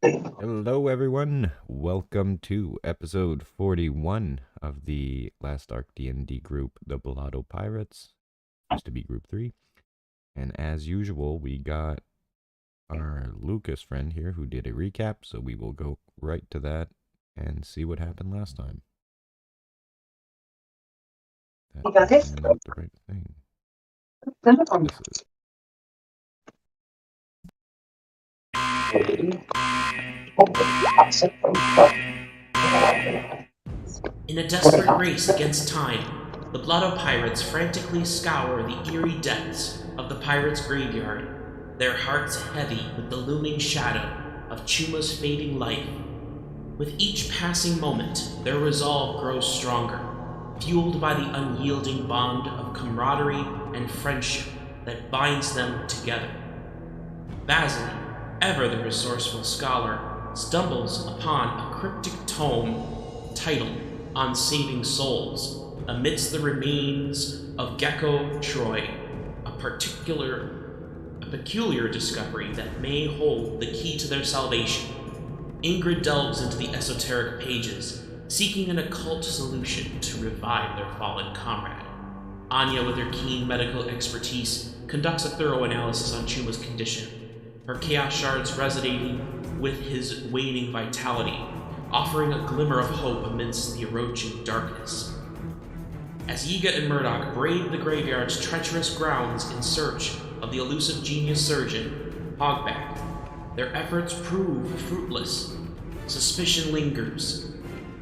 Hello, everyone. Welcome to episode 41 of the Last Ark D&D group, the Blotto Pirates. Used to be group 3. And as usual, we got our Lucas friend here who did a recap, so we will go right to that and see what happened last time. That is not the right thing. This is. In a desperate race against time, the Blotto Pirates frantically scour the eerie depths of the pirates' graveyard, their hearts heavy with the looming shadow of Chuma's fading life. With each passing moment, their resolve grows stronger, fueled by the unyielding bond of camaraderie and friendship that binds them together. Vasily, ever the resourceful scholar, stumbles upon a cryptic tome titled On Saving Souls amidst the remains of Gecko Troy, a peculiar discovery that may hold the key to their salvation. Ingrydd delves into the esoteric pages, seeking an occult solution to revive their fallen comrade. Onya, with her keen medical expertise, conducts a thorough analysis on Chuma's condition, her chaos shards resonating with his waning vitality, offering a glimmer of hope amidst the approaching darkness. As Yiga and Murdoch brave the graveyard's treacherous grounds in search of the elusive genius surgeon, Hogback, their efforts prove fruitless. Suspicion lingers,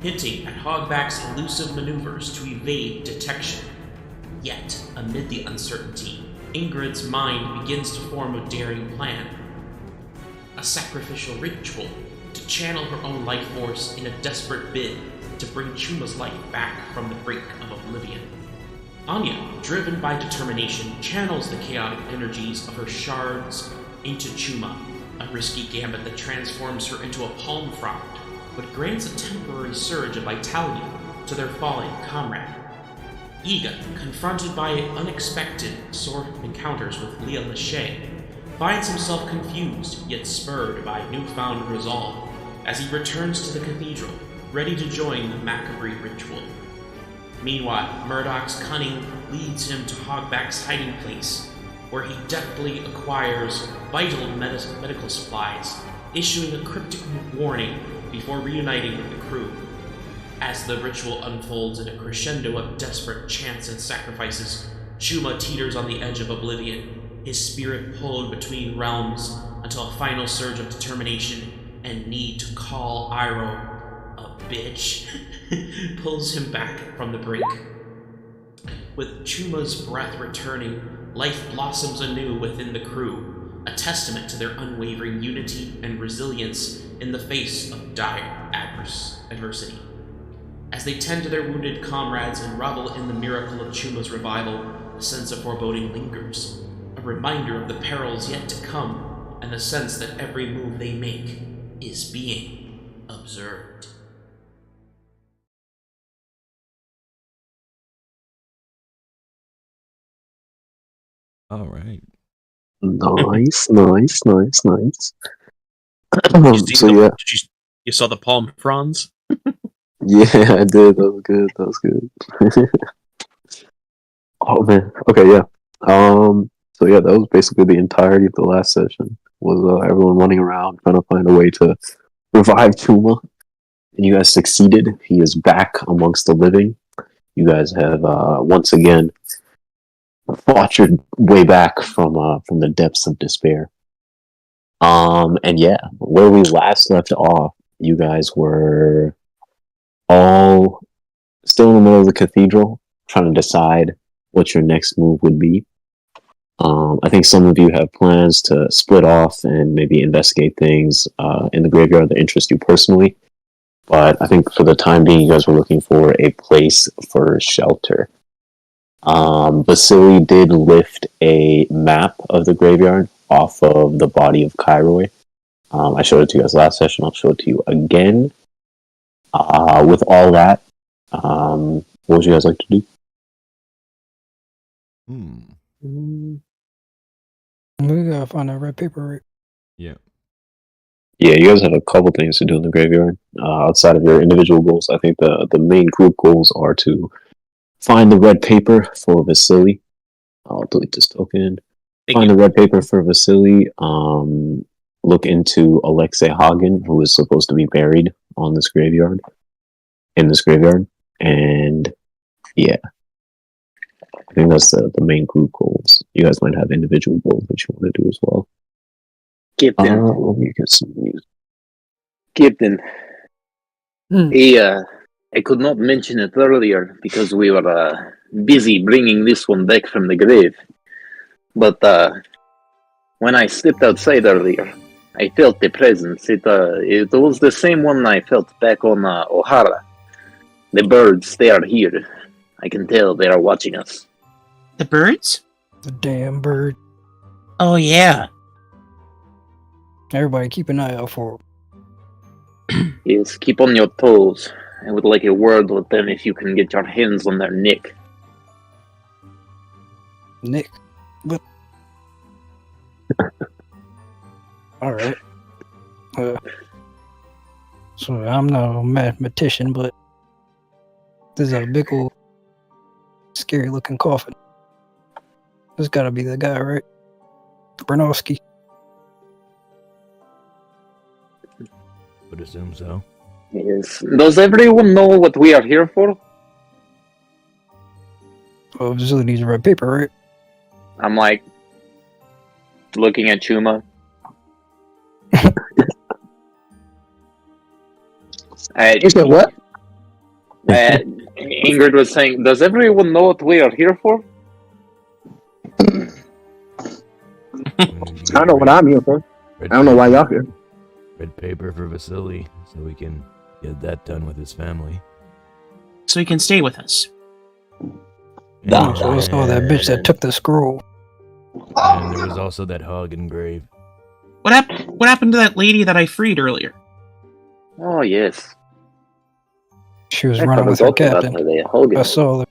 hinting at Hogback's elusive maneuvers to evade detection. Yet, amid the uncertainty, Ingrydd's mind begins to form a daring plan. A sacrificial ritual to channel her own life force in a desperate bid to bring Chuma's life back from the brink of oblivion. Onya, driven by determination, channels the chaotic energies of her shards into Chuma, a risky gambit that transforms her into a palm frond, but grants a temporary surge of vitality to their fallen comrade. Yiga, confronted by unexpected sword encounters with Leah Lachey, finds himself confused yet spurred by newfound resolve as he returns to the cathedral, ready to join the macabre ritual. Meanwhile, Murdoch's cunning leads him to Hogback's hiding place, where he deftly acquires vital medical supplies, issuing a cryptic warning before reuniting with the crew. As the ritual unfolds in a crescendo of desperate chants and sacrifices, Chuma teeters on the edge of oblivion, his spirit pulled between realms until a final surge of determination and need to call Iroh a bitch pulls him back from the brink. With Chuma's breath returning, life blossoms anew within the crew, a testament to their unwavering unity and resilience in the face of dire adversity. As they tend to their wounded comrades and revel in the miracle of Chuma's revival, a sense of foreboding lingers, a reminder of the perils yet to come, and the sense that every move they make is being observed. All right. Nice. So yeah, you saw the palm fronds? Yeah, I did. That was good. Oh man. Okay, yeah. So yeah, that was basically the entirety of the last session. Was everyone running around trying to find a way to revive Chuma, and you guys succeeded. He is back amongst the living. You guys have once again fought your way back from the depths of despair. And yeah, where we last left off, you guys were all still in the middle of the cathedral, trying to decide what your next move would be. I think some of you have plans to split off and maybe investigate things in the graveyard that interest you personally. But I think for the time being, you guys were looking for a place for shelter. Vasily did lift a map of the graveyard off of the body of Kairoi. I showed it to you guys last session. I'll show it to you again. With all that, what would you guys like to do? We gotta find that red paper, right? Yeah. Yeah, you guys have a couple things to do in the graveyard. Outside of your individual goals, I think the main group goals are to find the red paper for Vasily. I'll delete this token. Find the red paper for Vasily. Look into Alexei Hagen, who is supposed to be buried on this graveyard. In this graveyard. And yeah. I think that's the main group goals. You guys might have individual goals that you want to do as well. Captain. Let me get some music. Captain. I could not mention it earlier because we were busy bringing this one back from the grave. But when I stepped outside earlier, I felt the presence. It was the same one I felt back on O'Hara. The birds, they are here. I can tell they are watching us. The birds? The damn bird. Oh, yeah. Everybody keep an eye out for them. Yes, keep on your toes. I would like a word with them if you can get your hands on their neck. Nick. What? Alright. So I'm not a mathematician, but there's a big old scary looking coffin. This gotta be the guy, right? Bernowski. Would assume so. Yes. Does everyone know what we are here for? Oh, Vasily needs red paper, right? I'm like looking at Chuma. You said what? Ingrydd was saying, does everyone know what we are here for? I don't know what I'm here for. I don't know why y'all here. Red paper for Vasily, so we can get that done with his family. So he can stay with us. So it's all that bitch that took the scroll. And there was also that hog engraved. What happened to that lady that I freed earlier? Oh, yes. She was running with her captain. I saw her.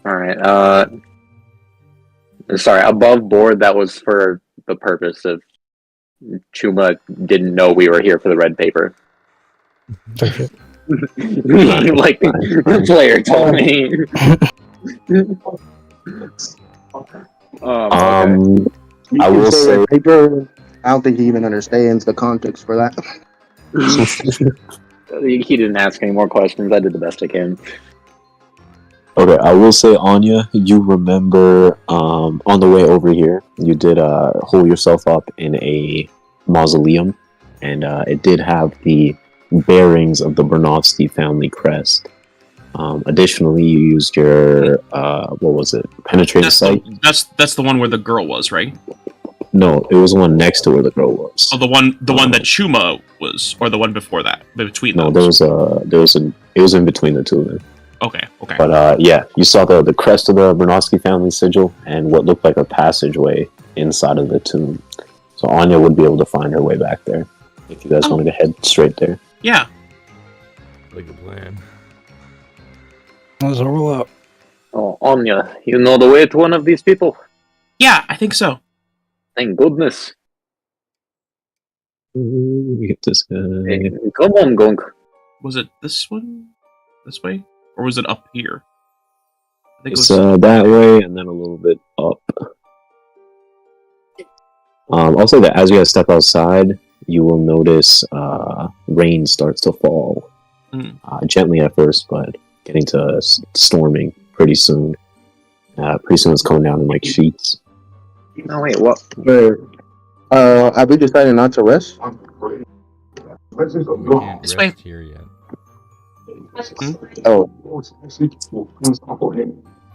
Alright, sorry, above board, that was for the purpose of Chuma didn't know we were here for the red paper. Okay. Like, the player told me. I will say paper. I don't think he even understands the context for that. He didn't ask any more questions. I did the best I can. Okay, I will say, Onya, you remember on the way over here, you did hole yourself up in a mausoleum, and it did have the bearings of the Bernovsky family crest. Additionally, you used your, what was it, penetrating sight? That's the one where the girl was, right? No, it was the one next to where the girl was. Oh, the one that Chuma was, or the one before that, between those. No, it was in between the two of them. Okay. But yeah, you saw the crest of the Bernovsky family sigil and what looked like a passageway inside of the tomb. So Onya would be able to find her way back there if you guys wanted to head straight there. Yeah. Like a plan. Let's roll up. Oh, Onya, you know the way to one of these people? Yeah, I think so. Thank goodness. Ooh, let me get this guy. Hey, come on, Gong. Was it this one? This way? Or was it up here? I think It's it was that way and then a little bit up. I'll say that as you guys step outside, you will notice rain starts to fall. Gently at first, but getting to storming pretty soon. Pretty soon it's coming down in like sheets. No, wait, what? Have we decided not to rest? We can't This rest way. here yet. Oh.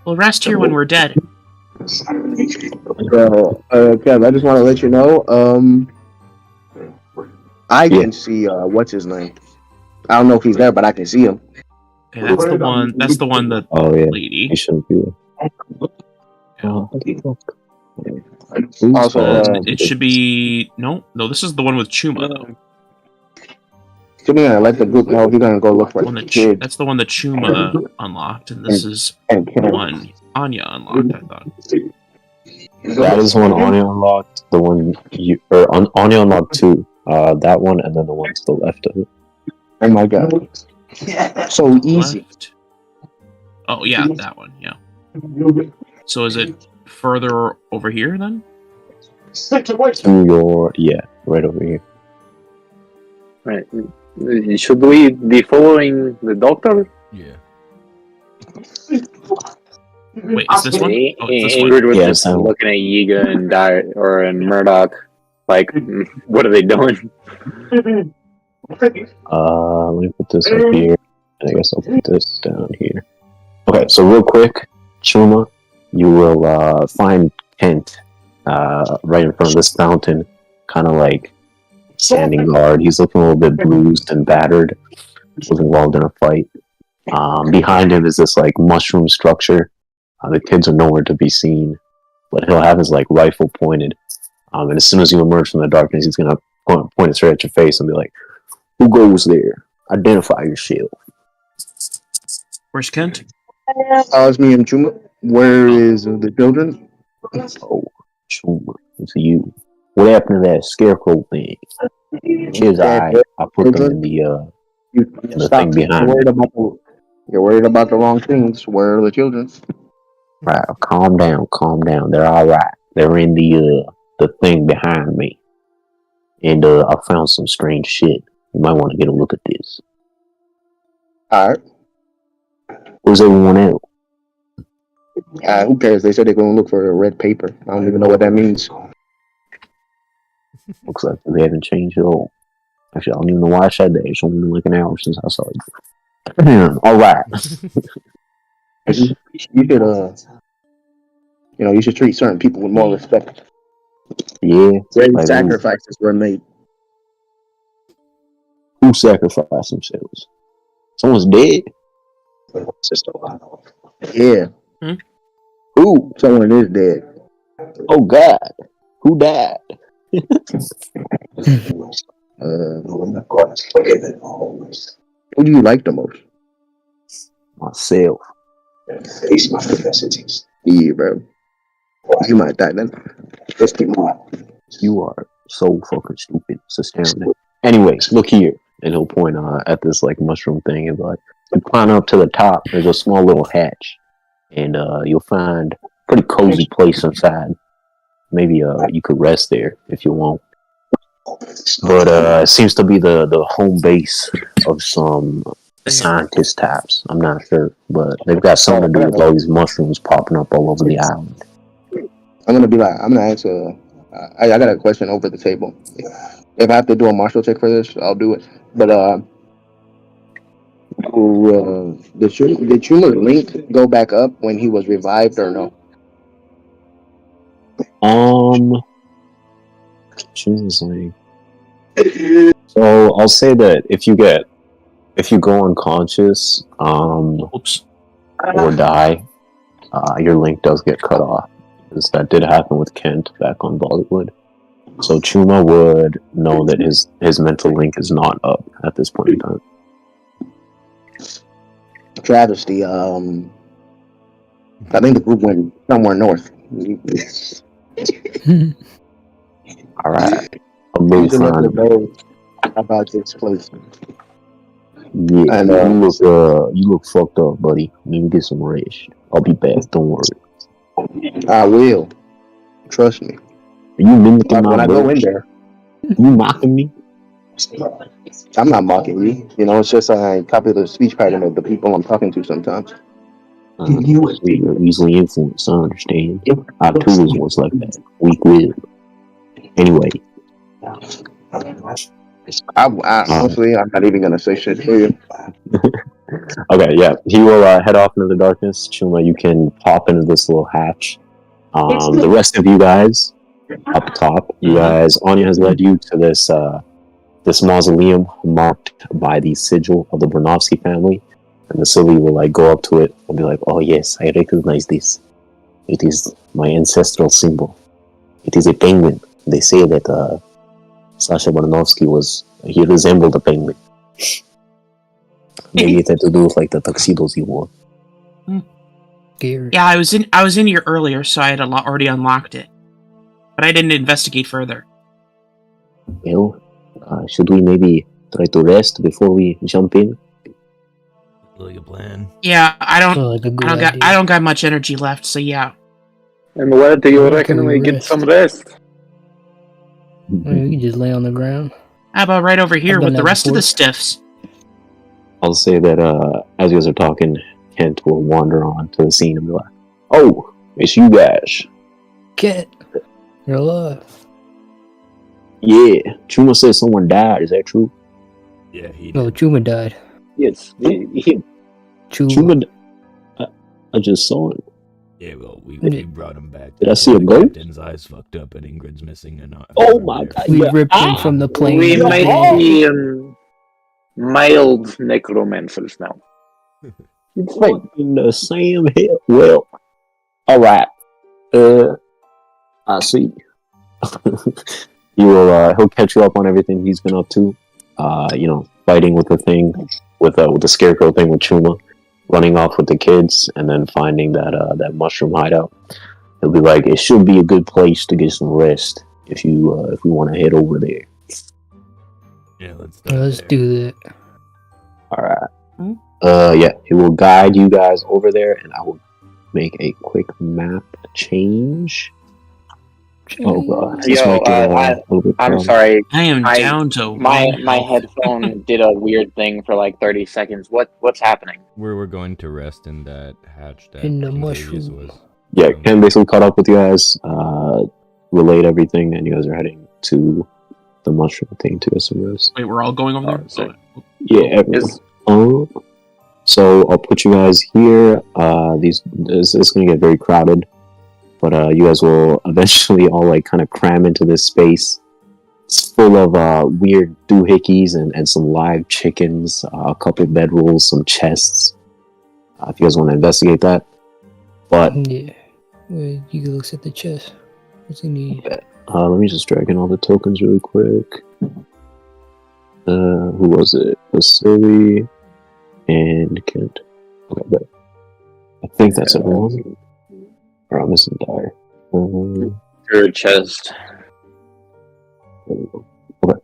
We'll rest here when we're dead. Kev, I just want to let you know, I can see, what's his name? I don't know if he's there, but I can see him. Okay, that's the one. That's the one that lady. He shouldn't be there. Also, It should be no. This is the one with Chuma though. Chuma gonna let the group know he's gonna go look for the kid. That's the one that Chuma unlocked, and this is And the one Onya unlocked, I thought. That is one Onya unlocked. The one Onya unlocked 2. That one, and then the one to the left of it. Oh my god. So easy. Left. Oh, yeah, that one, yeah. So is it further over here, then? To your, yeah, right over here. Right. Should we be following the doctor? Yeah. Wait, is this one? Oh, it's this one. Ingrid was Yeah, just so- looking at Yiga and Murdoch. Like, what are they doing? Let me put this up here. And I guess I'll put this down here. Okay, so real quick, Chuma, you will find Kent right in front of this fountain, kind of like standing guard. He's looking a little bit bruised and battered. Was involved in a fight. Behind him is this like mushroom structure. The kids are nowhere to be seen, but he'll have his like rifle pointed. And as soon as you emerge from the darkness, he's gonna point it straight at your face and be like, "Who goes there? Identify yourself." Where's Kent? It's me and Chuma. Where is the children? Oh, Chuma, it's you. What happened to that scarecrow thing? Here's I put them in the the thing behind me. You're worried about the wrong things. Where are the children? Right, calm down. They're all right. They're in the thing behind me, and I found some strange shit. You might want to get a look at this. Alright. Where's everyone else? Who cares? They said they're going to look for the red paper. I don't even know what that means. Looks like they haven't changed at all. Actually, I don't even know why I said that. It's only been like an hour since I saw you. All right. You should, you should treat certain people with more respect. Yeah. Great Like, sacrifices were made. who sacrificed themselves? Someone's dead? Yeah. Who? Someone is dead. Oh God. Who died? Who do you like the most? Myself. Yeah, bro. You might die then. Let's keep moving. You are so fucking stupid. It's astounding. Anyways, look here. And he'll point at this like mushroom thing and be like, you climb up to the top, there's a small little hatch. And you'll find a pretty cozy place inside. Maybe you could rest there if you want. But it seems to be the home base of some scientist types. I'm not sure. But they've got something to do with all these mushrooms popping up all over the island. I'm gonna ask I got a question over the table. If I have to do a martial check for this, I'll do it. But did Chuma's link go back up when he was revived or no? Chuma's link. So I'll say that if you go unconscious, Oops. or die, your link does get cut off. Because that did happen with Kent back on Bollywood. So Chuma would know that his mental link is not up at this point in time. Travesty. I think the group went somewhere north. Alright. You should let me know about this place. Yeah, And, you look fucked up, buddy. You need to get some rest. I'll be back, don't worry. I will. Trust me. Are you mimicking When my I go in words? there, You mocking me? I'm not mocking you. You know, it's just I copy the speech pattern of the people I'm talking to sometimes. You're easily influenced, I understand. I too was once like that. Weak will. Anyway. I honestly, I'm not even gonna say shit to you. Okay, yeah. He will head off into the darkness. Chuma, you can pop into this little hatch. The rest of you guys, up top, Onya has led you to this mausoleum marked by the sigil of the Bernovsky family. And the Sylvie will like go up to it and be like, "Oh yes, I recognize this. It is my ancestral symbol. It is a penguin. They say that Sasha Bernovsky resembled a penguin. Maybe it had to do with like the tuxedos he wore. Scary. Yeah, I was in here earlier, so I had already unlocked it, but I didn't investigate further. Well, should we maybe try to rest before we jump in? Like a plan. Yeah, I don't idea. got much energy left, so yeah. And where do you Where reckon can we we get rest? some rest? You can just lay on the ground. How about right over here I've with done the that rest of the before. stiffs? I'll say that as you guys are talking, Kent will wander on to the scene and be like, "Oh, it's you guys. Cat, you're alive. Yeah, Chuma says someone died. Is that true?" Yeah, he No, did. Chuma died. Yes. Chuma. I just saw him. Yeah, well, we brought him back. Did I see a The ghost? captain's eyes fucked up and Ingrid's missing. And Oh my god! We yeah. ripped him from the plane. We Yeah. might be mild necromancers now. It's fucking the same hell. Well, all right. I see. He'll catch you up on everything he's been up to. Fighting with the thing, with the scarecrow thing with Chuma, running off with the kids, and then finding that mushroom hideout. He'll be like, it should be a good place to get some rest if we want to head over there. Yeah, let's do that. All right. Yeah, he will guide you guys over there, and I will make a quick map change. Oh god, this Yo, might get a little bit I'm crowded. sorry. I am I- down to My one my health. headphone did a weird thing for like 30 seconds. What's happening? We're going to rest in that hatch that In the King mushroom. Davies was. Yeah, Ken basically caught up with you guys, relayed everything, and you guys are heading to the mushroom thing to get some rest. Wait, we're all going over there? Oh, sick. Yeah, everyone. So I'll put you guys here. It's gonna get very crowded, but you guys will eventually all like kind of cram into this space. It's full of weird doohickeys and some live chickens, a couple bedrolls, some chests. If you guys want to investigate that, but Yeah. Well, you can look at the chest. What's he need? let me just drag in all the tokens really quick. Who was it? Vasily and Kent. Okay, but I think that's everyone. Or I'm missing Dire. Your chest. There we go. Okay.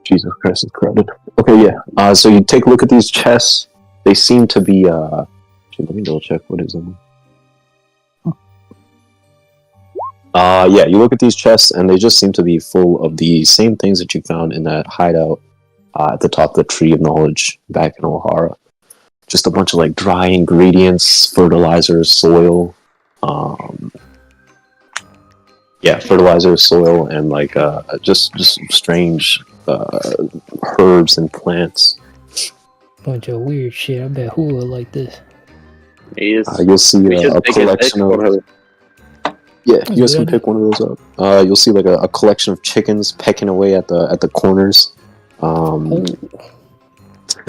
Jesus Christ, it's crowded. Okay, yeah. So you take a look at these chests. They seem to be. Let me double check what is in them. Yeah, you look at these chests, and they just seem to be full of the same things that you found in that hideout at the top of the Tree of Knowledge back in O'Hara. Just a bunch of like dry ingredients, fertilizer, soil. Fertilizer, soil, and like just strange herbs and plants. Bunch of weird shit. I bet who would like this. Yes. You'll see We a just take a collection for of. her. Yeah, That's you guys a can good pick one of those up. You'll see like a collection of chickens pecking away at the corners. And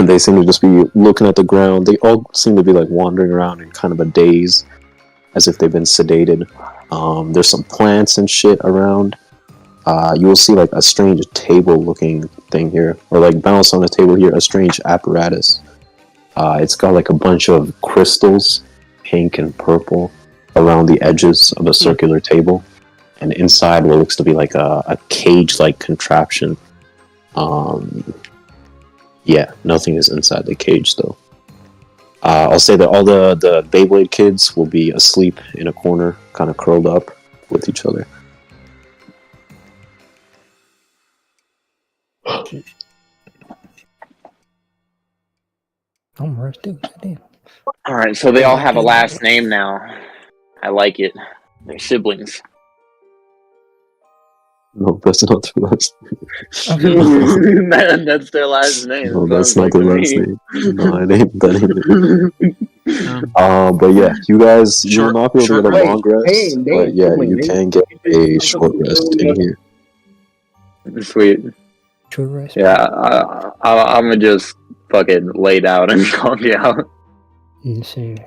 they seem to just be looking at the ground. They all seem to be like wandering around in kind of a daze, as if they've been sedated. There's some plants and shit around. You will see like a strange table-looking thing here, or like balanced on the table here, a strange apparatus. It's got like a bunch of crystals, pink and purple, around the edges of a circular table, and inside what looks to be like a cage-like contraption. Yeah, nothing is inside the cage though. I'll say that all the Beyblade kids will be asleep in a corner, kind of curled up with each other. I'm rusty. Damn. Alright, so they all have a last name now. I like it. They're siblings. No, that's not their last That's their last name. name. No, that's Sounds not their like last me. name. No, that ain't it. Um, But yeah, you guys, you will Short- not be able to short get a long rest, but yeah, you can get a short rest in here. Sweet. True rest. Yeah, I'm gonna just fucking lay down and calm down. Insane.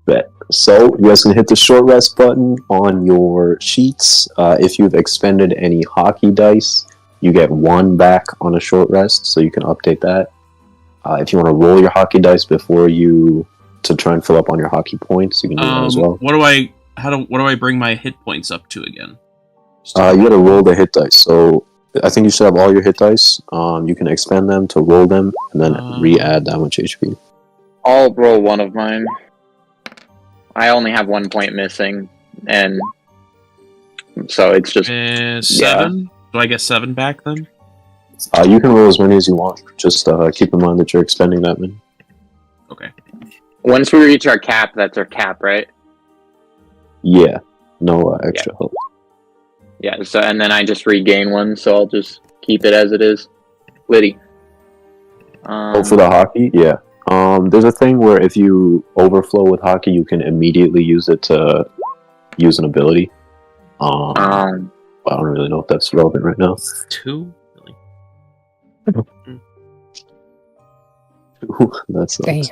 Bet. So you guys can hit the short rest button on your sheets. If you've expended any hockey dice, you get 1 back on a short rest, so you can update that. If you want to roll your hockey dice before you to try and fill up on your hockey points, you can do that as well. What do I bring my hit points up to again? You gotta roll the hit dice. So I think you should have all your hit dice. You can expand them to roll them and then re-add that much HP. I'll roll one of mine. I only have 1 point missing, and so it's just 7. Do I get 7 back then? You can roll as many as you want. Just keep in mind that you're expending that many. Okay. Once we reach our cap, that's our cap, right? Yeah. No extra help. Yeah. So and then I just regain 1, so I'll just keep it as it is. Liddy. For the hockey, yeah. There's a thing where if you overflow with hockey, you can immediately use it to use an ability. I don't really know if that's relevant right now. 2? Really? That sucks.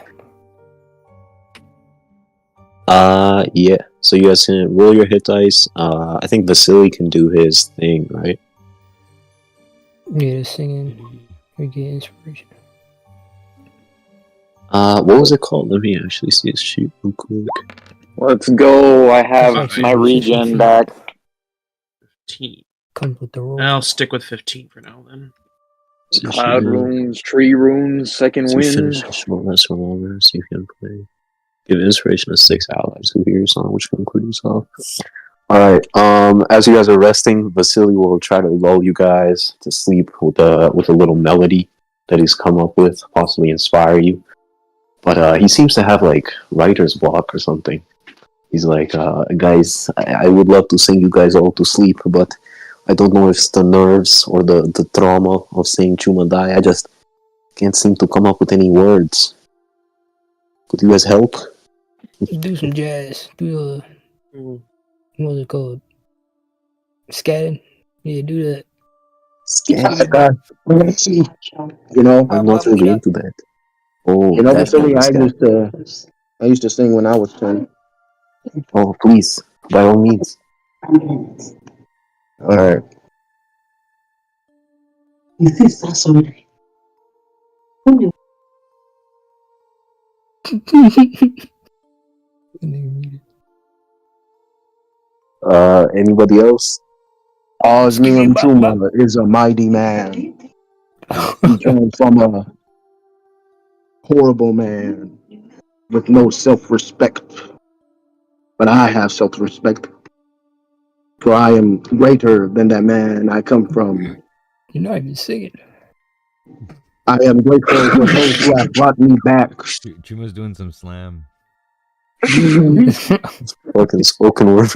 Damn. Yeah. So you guys can roll your hit dice. I think Vasily can do his thing, right? Yeah, the singing. We get inspiration. What was it called? Let me actually see his sheet real quick. Let's go. I have my regen back. 15. Comes with the roll. I'll stick with 15 for now then. Cloud runes, tree runes, second So wind. finish a short rest for longer, so you can play. Give inspiration to 6 allies who hear your song, which will include yourself. Alright, as you guys are resting, Vasily will try to lull you guys to sleep with a little melody that he's come up with, possibly inspire you. But he seems to have, like, writer's block or something. He's like, guys, I would love to sing you guys all to sleep, but I don't know if it's the nerves or the trauma of saying Chuma die. I just can't seem to come up with any words. Could you guys help? Do some jazz. Do what's it called? Scatting. Yeah, do that. God. You know, I'm not really into that. Oh, you know, that's Vasily, not scat. I used to sing when I was 10. Oh, please, by all means. Alright. Anybody else? Osmium Chuma is a mighty man. He came from a horrible man with no self-respect. But I have self-respect. For I am greater than that man I come from. You're not even singing. I am grateful for those who have brought me back. Chuma's doing some slam. Fucking spoken word.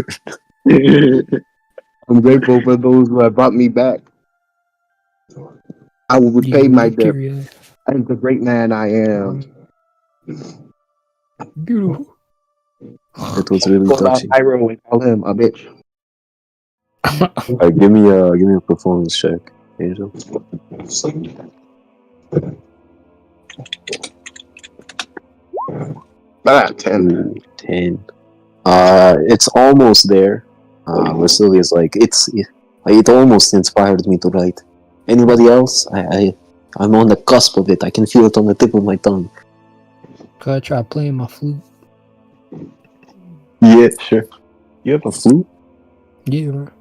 I'm grateful for those who have brought me back. I will repay my debt as the great man I am. Beautiful. It was really Go out touching. Pyro and tell him a bitch. Alright, give me a performance check, Angel. Ah, 10. 10. It's almost there. Vasily is like, it almost inspired me to write. Anybody else? I'm on the cusp of it. I can feel it on the tip of my tongue. Could I try playing my flute? Yeah, sure. You have a flute? Yeah, man.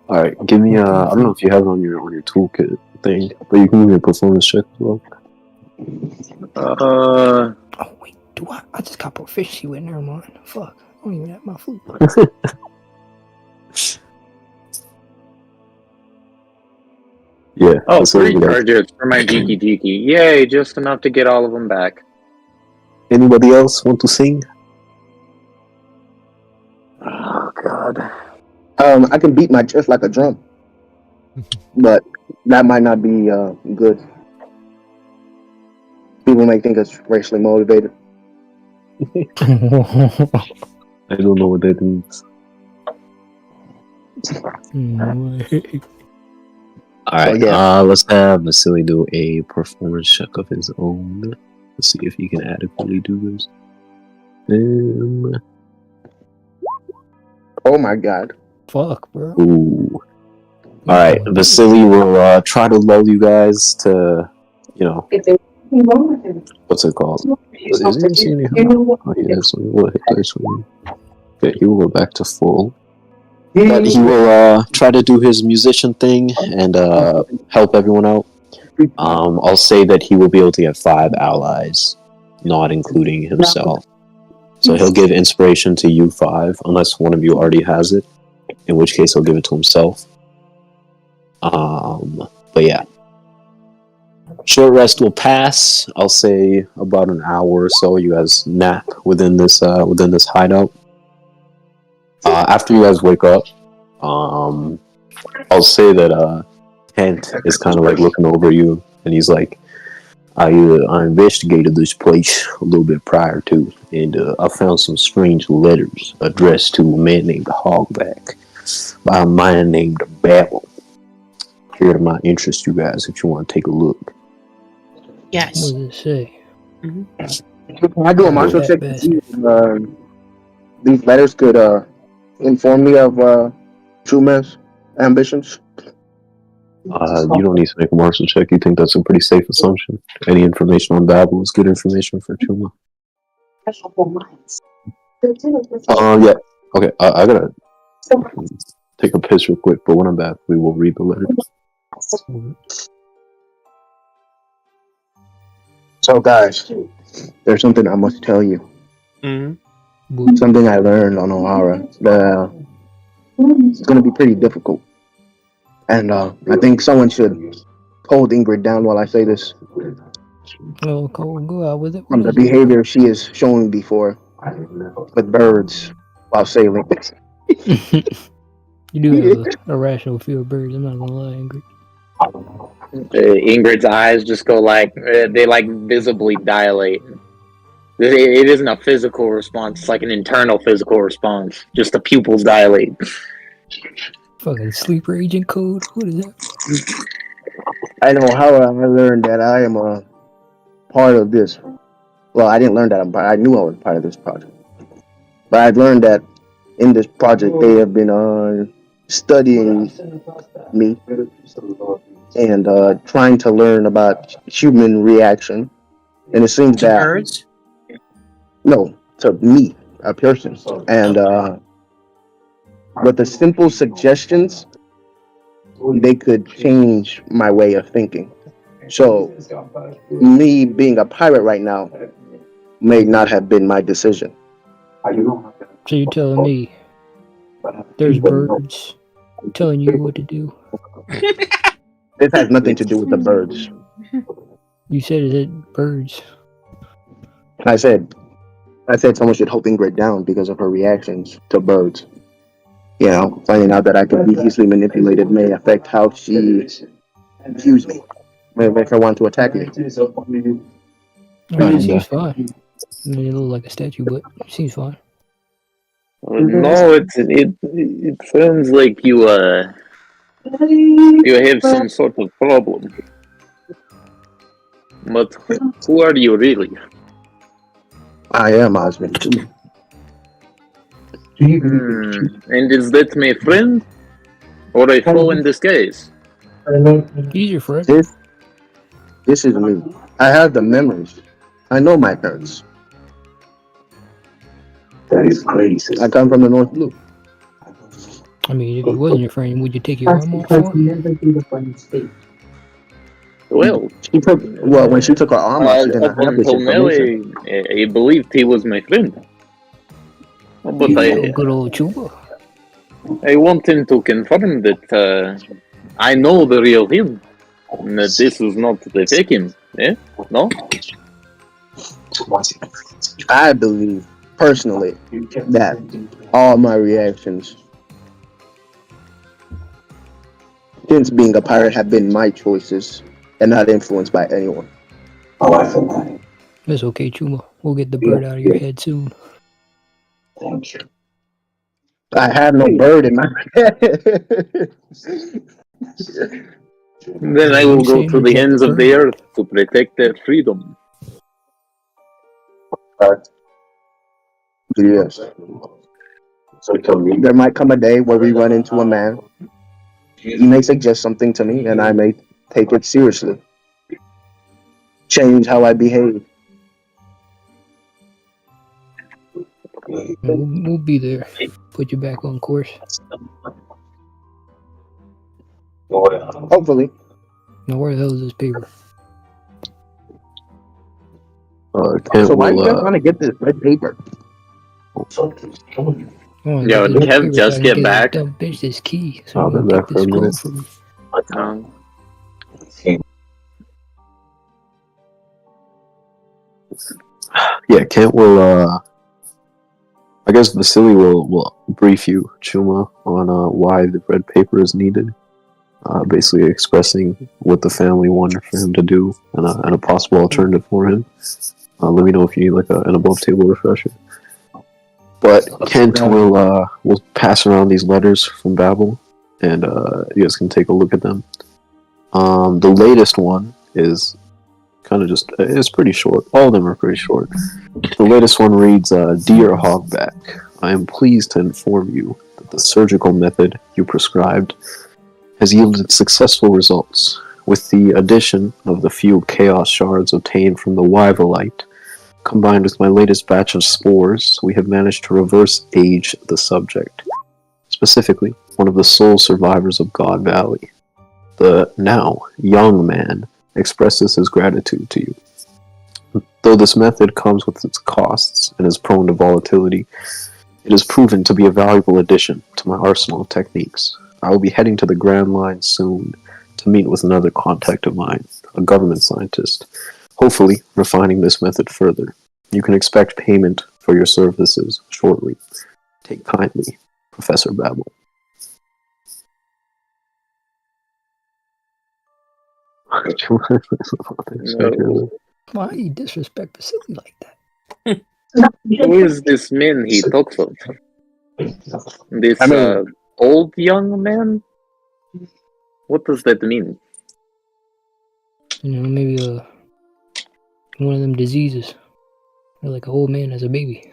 Alright, give me I don't know if you have it on your toolkit thing, but you can give me a performance check as well. Oh wait, do I just got proficiency with it. Never mind. Fuck. I don't even have my flute. Yeah. Oh, that's what 3 we got. charges for my Jiki Jiki. Yay, just enough to get all of them back. Anybody else want to sing? Oh, God. I can beat my chest like a drum. But that might not be good. People may think it's racially motivated. I don't know what that means. Alright, So, yeah. let's have Vasily do a performance check of his own. Let's see if he can adequately do this. Oh my god. Fuck, bro. Ooh. All right, Vasily will try to lull you guys to, what's it called? Is he gonna see any help? Oh, he is. So he will hit dice with you. Okay, he will go back to full. But he will try to do his musician thing and help everyone out. I'll say that he will be able to get 5 allies, not including himself. So he'll give inspiration to you 5, unless one of you already has it, in which case he'll give it to himself. But yeah. Short rest will pass. I'll say about an hour or so. You guys nap within this hideout. After you guys wake up, I'll say that Kent is kind of like looking over you, and he's like, I investigated this place a little bit prior to, and I found some strange letters addressed to a man named Hogback by a man named Babel. Here might interest you guys if you want to take a look. Yes. What does it say? Can I do a martial check to see if these letters could inform me of Chuma's ambitions? You don't need to make a martial check. You think that's a pretty safe assumption? Any information on Babel is good information for Chuma. Yeah. Okay, I gotta take a piss real quick, but when I'm back, we will read the letter. So, guys, there's something I must tell you. Mm-hmm. Something I learned on O'Hara. It's going to be pretty difficult. And I think someone should hold Ingrid down while I say this. Oh, go out with it. From the behavior she is showing before with birds while sailing. You do have a rational fear of birds, I'm not gonna lie, Ingrid. Ingrid's eyes just go like, they like visibly dilate. It isn't a physical response, it's like an internal physical response. Just the pupils dilate. Fucking sleeper agent code? What is that? I know how I learned that I am a part of this. Well, I didn't learn that I knew I was part of this project. But I learned that in this project they have been studying me and trying to learn about human reaction. And it seems To that birds? no, to me, a person. And with the simple suggestions, they could change my way of thinking. So, me being a pirate right now may not have been my decision. So you're telling me there's birds telling you what to do? This has nothing to do with the birds. You said it had birds. I said someone should hold Ingrid down because of her reactions to birds. You know, finding out that I can be easily manipulated may affect how she views me. May make her want to attack me. I mean, it seems fine. I mean, it looks like a statue, but it seems fine. No, it sounds like you have some sort of problem. But who are you really? I am Osmond. And is that my friend? Or a foe in disguise? He's your friend. This is me. I have the memories. I know my parents. That is crazy. I come from the North Blue. I mean, if he wasn't your friend, would you take your arm off for him? Well, when she took her arm off, she didn't up have this until now, information. I believed he was my friend. But Good old Chuma. I want him to confirm that I know the real him. And that this is not the fake him. Eh? No? I believe, personally, that all my reactions since being a pirate have been my choices and not influenced by anyone. It's okay, Chuma. We'll get the bird out of your head soon. Thank you. I have no bird in my head. Then I will go to the ends of the earth to protect their freedom. Yes. So there might come a day where we run into a man He may suggest something to me, and I may take it seriously. Change how I behave. We'll be there. Put you back on course. Hopefully. Now, where the hell is this paper? Kent So why are you guys will, trying to get this red paper? Oh, Yo, this Kev paper just so I get can back. Dumb bitch this key. So I'll I'm be gonna back take for a this minute. phone from me. Yeah, Kent will, I guess Vasily will brief you, Chuma, on why the red paper is needed. Basically expressing what the family wanted for him to do and a possible alternative for him. Let me know if you need like an above table refresher. But Kent will pass around these letters from Babel, and you guys can take a look at them. The latest one is kind of it's pretty short. All of them are pretty short. The latest one reads, Dear Hogback, I am pleased to inform you that the surgical method you prescribed has yielded successful results. With the addition of the few chaos shards obtained from the Wyverlite, combined with my latest batch of spores, we have managed to reverse age the subject. Specifically, one of the sole survivors of God Valley. The now young man expresses his gratitude to you. Though this method comes with its costs and is prone to volatility, it has proven to be a valuable addition to my arsenal of techniques. I will be heading to the Grand Line soon to meet with another contact of mine, a government scientist, hopefully refining this method further. You can expect payment for your services shortly. Take kindly, Professor Babel. No. Why do you disrespect Vasily like that? Who is this man he talks of? This I mean- old young man? What does that mean? You know, maybe one of them diseases. Or like an old man as a baby.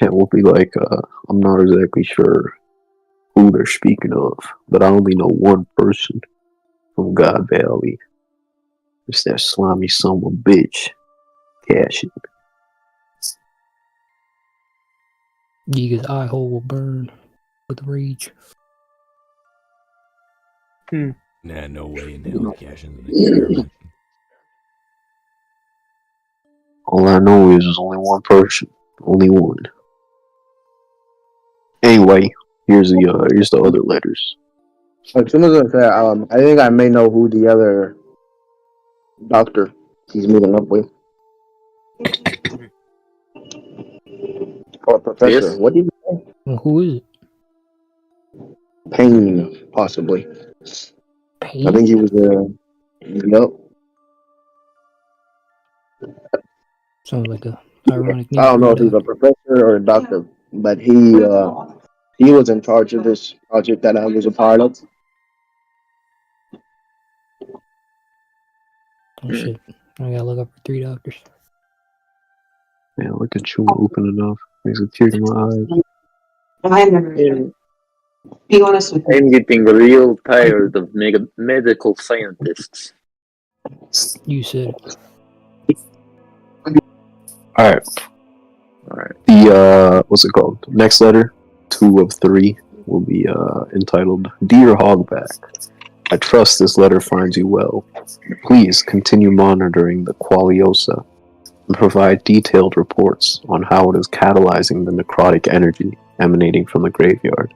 Yeah, we'll be like, I'm not exactly sure who they're speaking of, but I only know one person from God Valley. It's that slimy son of a bitch, Cashin. Yiga's eye hole will burn with rage. Nah, no way in hell Cashin's an experiment. All I know is there's only one person, only one. Anyway, here's the other letters. As soon as I say, I think I may know who the other doctor he's meeting up with. Or professor. Yes? What did you say? Well, who is it? Pain, possibly. Pain? I think he was Yup. Sounds like a ironic name. I don't for know a if he's a doctor. professor or a doctor, but he was in charge of this project that I was a part of. Oh shit. I gotta look up for 3 doctors. Man, look at you open enough. Makes a tear to my eyes. I'm getting real tired of medical scientists. You said it. Alright. Alright. The, what's it called? Next letter, 2 of 3, will be entitled, Dear Hogback, I trust this letter finds you well. Please continue monitoring the Qualiosa and provide detailed reports on how it is catalyzing the necrotic energy emanating from the graveyard.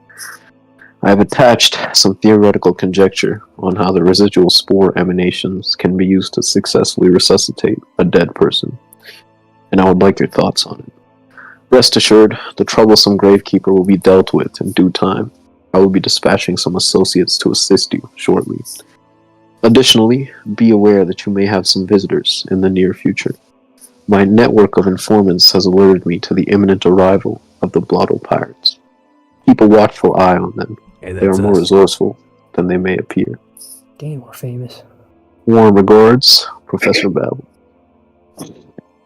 I have attached some theoretical conjecture on how the residual spore emanations can be used to successfully resuscitate a dead person, and I would like your thoughts on it. Rest assured, the troublesome gravekeeper will be dealt with in due time. I will be dispatching some associates to assist you shortly. Additionally, be aware that you may have some visitors in the near future. My network of informants has alerted me to the imminent arrival of the Blotto Pirates. Keep a watchful eye on them. Hey, They are that's more us. resourceful than they may appear. Damn, we're famous. Warm regards, Professor Babel.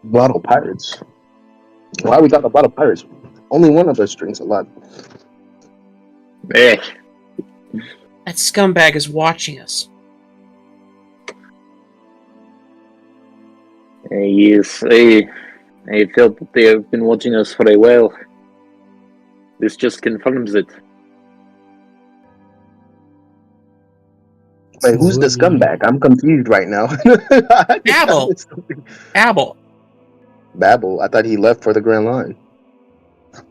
Blotto Pirates. Why we got the Blotto Pirates? Only one of us drinks a lot. Eh, That scumbag is watching us. Yes, I felt that they have been watching us for a while. This just confirms it. Wait, who's the scumbag? I'm confused right now. Babel! Babel! Babel. I thought he left for the Grand Line.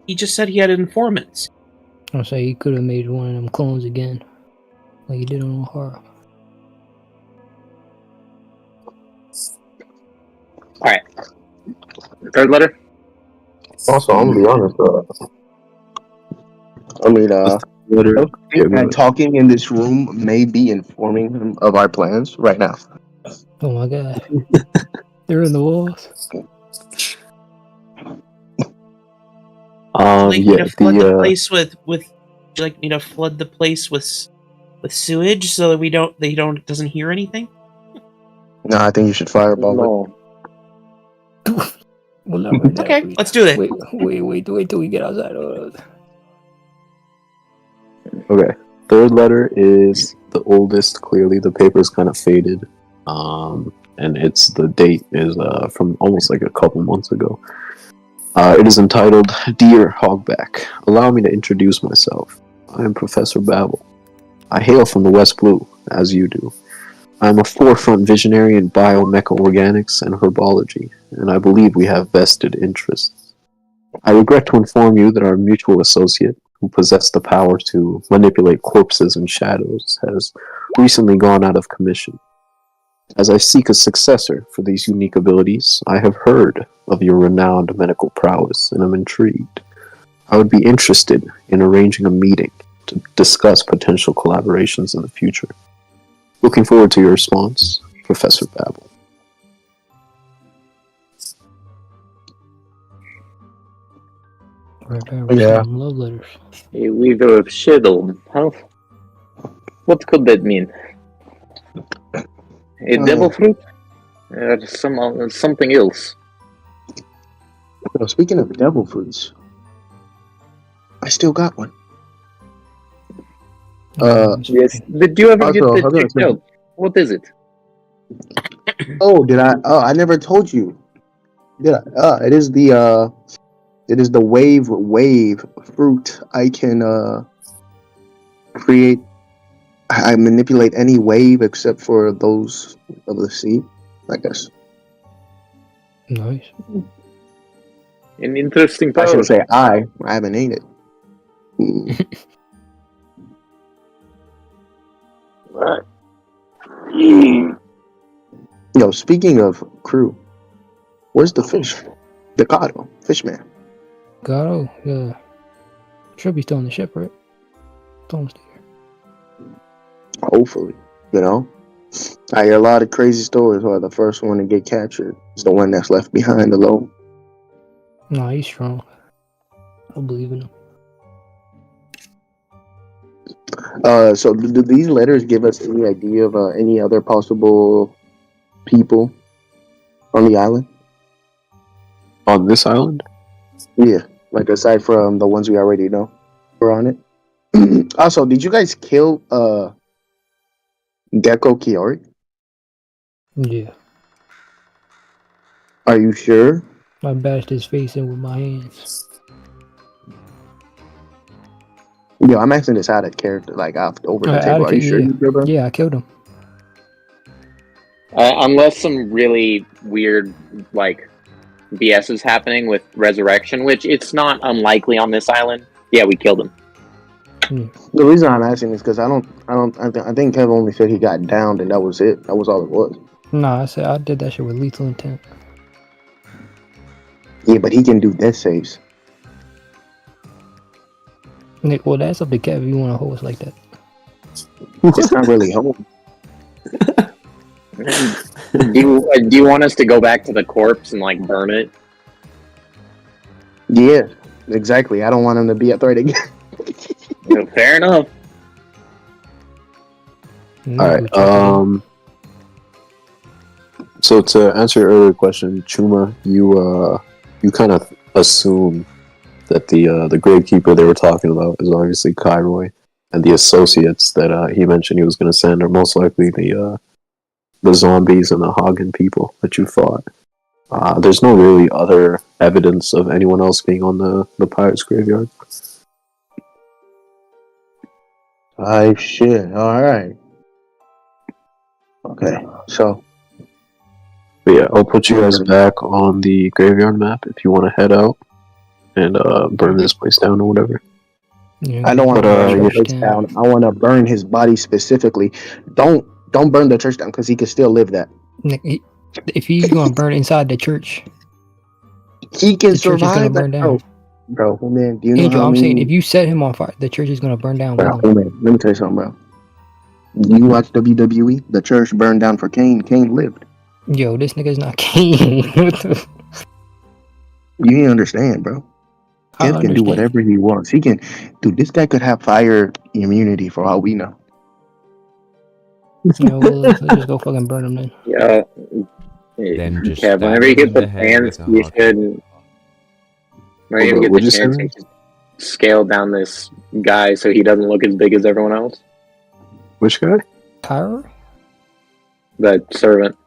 He just said he had informants. I'll say he could have made one of them clones again, like he did on Horror. Alright. Third letter? Also, I'm gonna be honest. And talking in this room may be informing him of our plans right now. Oh my god. They're in the walls. Would you like me to flood the place with would you like me to flood the place with sewage so that he doesn't hear anything? No, I think you should fireball it. Well, not Okay, let's do that. Wait till we get outside. Okay. Third letter is the oldest. Clearly, the paper's kind of faded, and the date is from almost like a couple months ago. It is entitled, "Dear Hogback, allow me to introduce myself. I am Professor Babel. I hail from the West Blue, as you do. I am a forefront visionary in biomechaorganics and herbology, and I believe we have vested interests. I regret to inform you that our mutual associate, who possessed the power to manipulate corpses and shadows, has recently gone out of commission. As I seek a successor for these unique abilities, I have heard of your renowned medical prowess and am intrigued. I would be interested in arranging a meeting to discuss potential collaborations in the future. Looking forward to your response, Professor Babel." Yeah. Love letters. A weaver of shadow, huh? What could that mean? A devil fruit? Or something else? Well, speaking of devil fruits, I still got one. Yes. Did you ever get that checked out? What is it? Oh, did I? Oh, I never told you. Did I? It is the wave fruit. I can create. I manipulate any wave except for those of the sea, I guess. Nice. An interesting power. I should say I haven't ate it. Right. Yo, speaking of crew, where's the fish? The Gato, Fishman. Gato, yeah. Should be still on the ship, right? It's almost here. Hopefully, you know. I hear a lot of crazy stories where the first one to get captured is the one that's left behind alone. Nah, he's strong. I believe in him. So do these letters give us any idea of any other possible people on the island? On this island? Yeah, like aside from the ones we already know were on it. Also, did you guys kill Gecko Kiori? Yeah. Are you sure? I bashed his face in with my hands. Yo, I'm asking this out of character, like over the table. Are you sure you killed him? Yeah, I killed him. Unless some really weird, like, BS is happening with resurrection, which it's not unlikely on this island. Yeah, we killed him. The reason I'm asking is because I think Kev only said he got downed and that was it. That was all it was. Nah, I said I did that shit with lethal intent. Yeah, but he can do death saves. Nick, well, that's up to Kev if you want to hold us like that. It's not really home. Do you want us to go back to the corpse and, like, burn it? Yeah, exactly. I don't want him to be a threat again. Fair enough. Alright, so to answer your earlier question, Chuma, you kind of assume that the gravekeeper they were talking about is obviously Kairoy. and the associates that he mentioned he was going to send are most likely the zombies and the Hagen people that you fought. There's no really other evidence of anyone else being on the pirates' graveyard. Shit. All right. Okay. So. But yeah, I'll put you guys back on the graveyard map if you want to head out and burn this place down or whatever. Yeah, I don't want to burn the church church down. I want to burn his body specifically. Don't burn the church down because he can still live that. If he's gonna burn inside the church, He can the church is gonna survive burn that. down. Bro, man, do you know Angel, how I'm saying many... if you set him on fire, the church is gonna burn down with Bro, him. man, let me tell you something, bro. You watch WWE? The church burned down for Kane. Kane lived. Yo, this nigga's not King. What the? You didn't understand, bro. I Kev can do understand. whatever he wants. He can... Dude, this guy could have fire immunity for all we know. You know, let's just go fucking burn him then. Yeah. Then just Yeah, stab whenever you him get in the the head chance, with a you hockey. should. Whenever you get What'd the you say? chance, you should scale down this guy so he doesn't look as big as everyone else. Which guy? Tyra? The servant.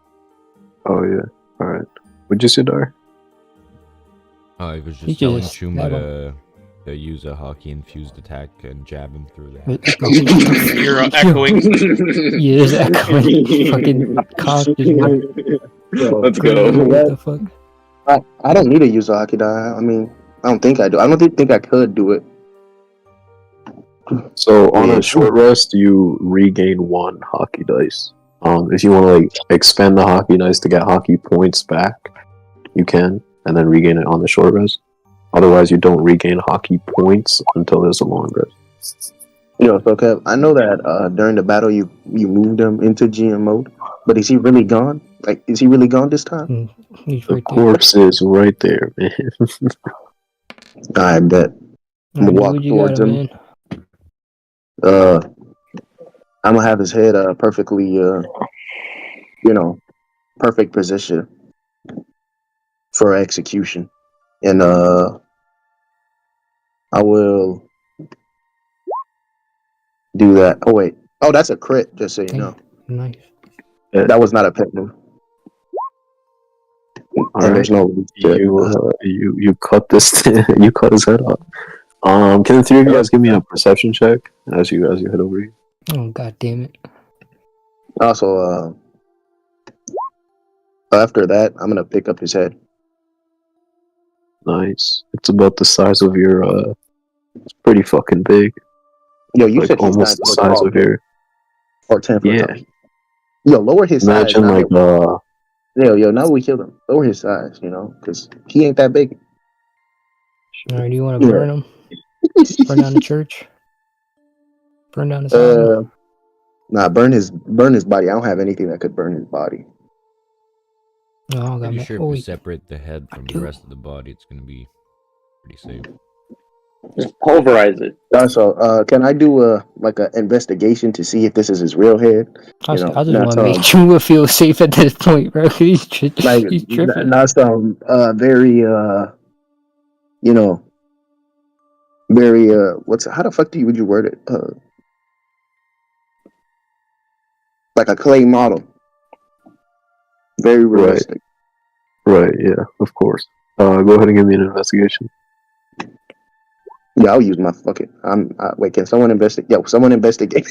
Oh yeah. All right. What'd you say, Dar? I was He just telling just Chuma stab to use a hockey-infused attack and jab him through the With head. echo. You're echoing. Yeah, there's echoing. Fucking cock just went. Let's What go. the fuck? I don't need to use a hockey die. I mean, I don't think I do. I don't think I could do it. So on Yeah. a short rest, you regain 1 hockey dice. If you want to like expend the hockey dice to get hockey points back, you can, and then regain it on the short rest. Otherwise, you don't regain hockey points until there's a long rest. So Kev, I know that during the battle you moved him into GM mode, but is he really gone? Like, is he really gone this time? He's The right there. corpse is right there, man. I bet. Alright, walk what you towards got him. man? I'm gonna have his head perfectly, perfect position for execution, and I will do that. Oh wait, that's a crit. Just so you know, Nice. that was not a pet move. All There's no you cut this. You cut his head off. Can the three of you guys give me a perception check as you head over here? Oh, god damn it. Also, after that, I'm gonna pick up his head. Nice. It's about the size of your. It's pretty fucking big. Yo, you Like said he's almost not the size of your. or 10 foot Yeah. tall. Yo, lower his size. Imagine now like that- Yo, now we killed him. Lower his size, because he ain't that big. Alright, do you want to Yeah. burn him? Burn down the church? Burn down his house? Nah, burn his body. I don't have anything that could burn his body. No, I don't got Pretty ma- sure oh, if we wait. separate the head from the do. rest of the body, it's gonna be pretty safe. Just pulverize it. Also, can I do an investigation to see if this is his real head? I just want not to make Chuma feel safe at this point, bro. He's Like, he's tripping. not some very very how the fuck would you word it? Like a clay model. Very realistic. Right. Yeah. Of course. Go ahead and give me an investigation. Yeah, I'll use my fucking. Wait, can someone investigate? Yo, someone investigate.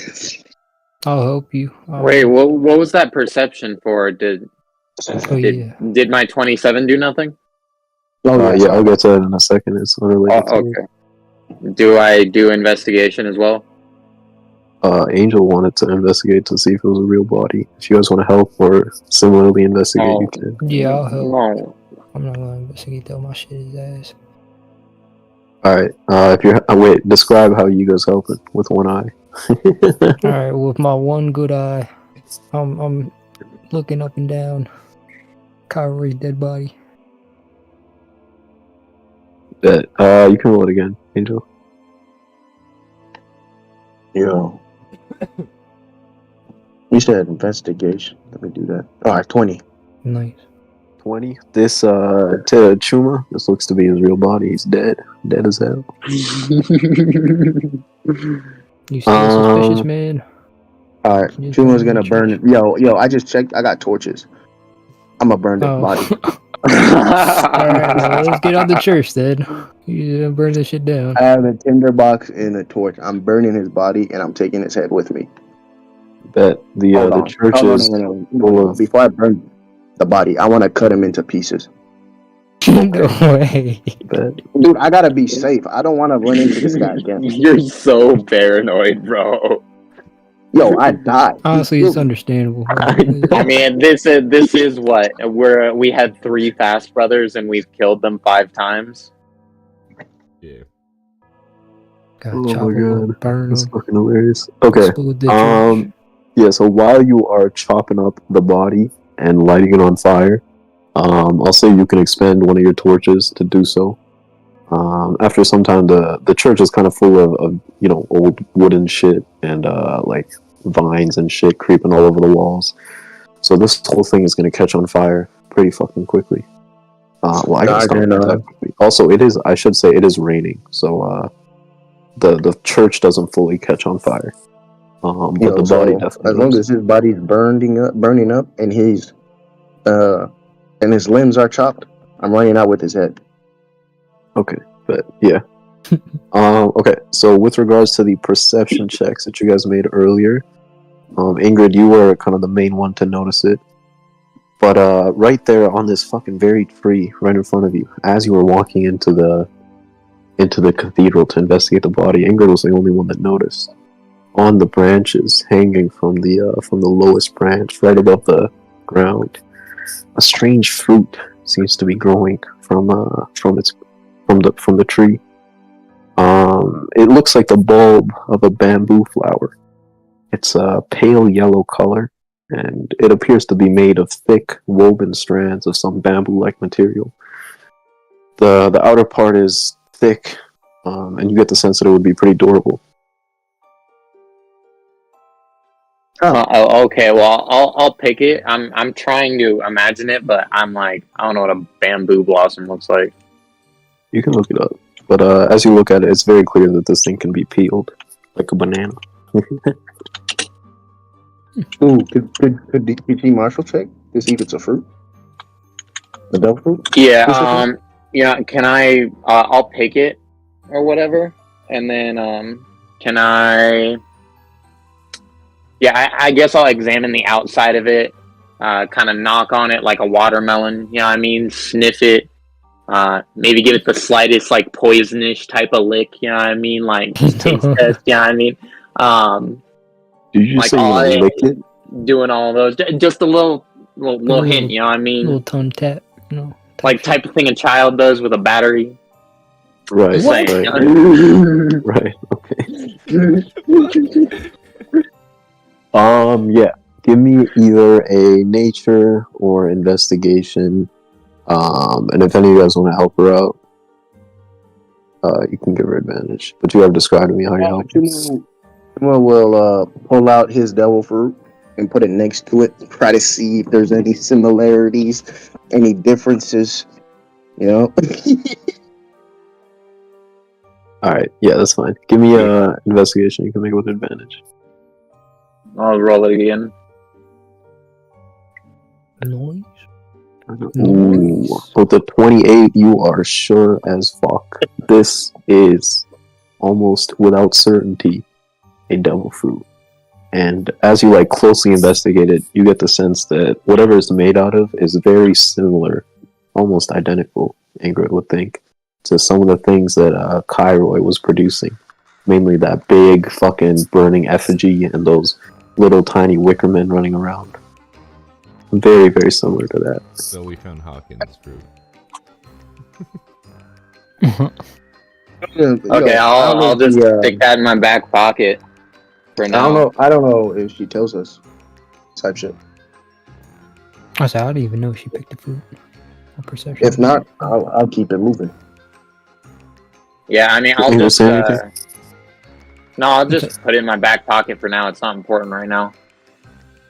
I'll help you. Wait, what was that perception for? Did my 27 do nothing? Yeah, I'll get to that in a second. It's unrelated. Oh, okay. Do I do investigation as well? Angel wanted to investigate to see if it was a real body. If you guys want to help or similarly investigate, you can. Yeah, I'll help. No. I'm not going to investigate though. My shit is ass. Alright, if you're. Wait, describe how you guys helping with one eye. Alright, with my one good eye, I'm looking up and down Kyrie's dead body. Bet. You can roll it again, Angel. Yo. You said investigation. Let me do that. Alright, 20. Nice. 20. This to Chuma, this looks to be his real body. He's dead. Dead as hell. You still suspicious, man? All right, Just Chuma's burn gonna the burn church. it. Yo, I just checked. I got torches. I'm gonna burn the Oh. body. Alright, well, let's get on the church then. You gonna burn this shit down. I have a tinder box and a torch. I'm burning his body, and I'm taking his head with me. That the Hold on. church Oh, is no. Before I burn the body, I want to cut him into pieces. No way. that. Dude, I gotta be safe. I don't want to run into this guy again. You're so paranoid, bro. Yo, I died. Honestly, it's understandable. I mean, this is what we had 3 fast brothers and we've killed them 5 times. Yeah. Gotta Oh chop my 'em god, up, burn that's them, fucking hilarious. Okay, explode the church. yeah. So while you are chopping up the body and lighting it on fire, I'll say you can expend one of your torches to do so. After some time, the church is kind of full of old wooden shit and like vines and shit creeping all over the walls. So this whole thing is gonna catch on fire pretty fucking quickly. Well, I guess not that quickly. Also, I should say it is raining, so the church doesn't fully catch on fire. But Yo, the body definitely. as long does. as his body's burning up, and his limbs are chopped, I'm running out with his head. Okay, but yeah. Okay, so with regards to the perception checks that you guys made earlier, Ingrid, you were kind of the main one to notice it. But right there on this fucking very tree right in front of you, as you were walking into the cathedral to investigate the body, Ingrid was the only one that noticed. On the branches, hanging from the lowest branch, right above the ground, a strange fruit seems to be growing from the tree. It looks like the bulb of a bamboo flower. It's a pale yellow color, and it appears to be made of thick woven strands of some bamboo-like material. The outer part is thick, and you get the sense that it would be pretty durable. Okay, well, I'll pick it. I'm trying to imagine it, but I'm like, I don't know what a bamboo blossom looks like. You can look it up, but as you look at it, it's very clear that this thing can be peeled like a banana. Ooh, could DPG Marshall check to see if it's a fruit? The devil fruit? Yeah, can I, I'll pick it, or whatever, and then, can I, I guess I'll examine the outside of it, kind of knock on it like a watermelon, you know what I mean, sniff it, maybe give it the slightest, like, poisonish type of lick, you know what I mean, like, just taste test, you know what I mean, Did you like say you licked it? doing all those, just a little hint, you know what I mean? Little tongue tap, Like type of thing a child does with a battery. Right, What? right, okay. Yeah. Give me either a nature or investigation. And if any of you guys want to help her out, you can give her advantage. But you have described to me how you help. Chuma will pull out his devil fruit and put it next to it, try to see if there's any similarities, any differences, you know? Alright, yeah, that's fine. Give me a investigation. You can make it with advantage. I'll roll it again. Noise. Ooh, with the 28, you are sure as fuck. This is almost without certainty a devil fruit. And as you closely investigate it, you get the sense that whatever it's made out of is very similar, almost identical, Ingrid would think, to some of the things that Kairoy was producing. Mainly that big fucking burning effigy and those little tiny wicker men running around. Very, very similar to that. So we found Hawkins' fruit. Okay, I'll just stick that in my back pocket for now. I don't know if she tells us type shit. I said I didn't even know she picked the fruit. Perception. If not, I'll keep it moving. Yeah, I mean, I'll You just say anything? no, I'll just put it in my back pocket for now. It's not important right now.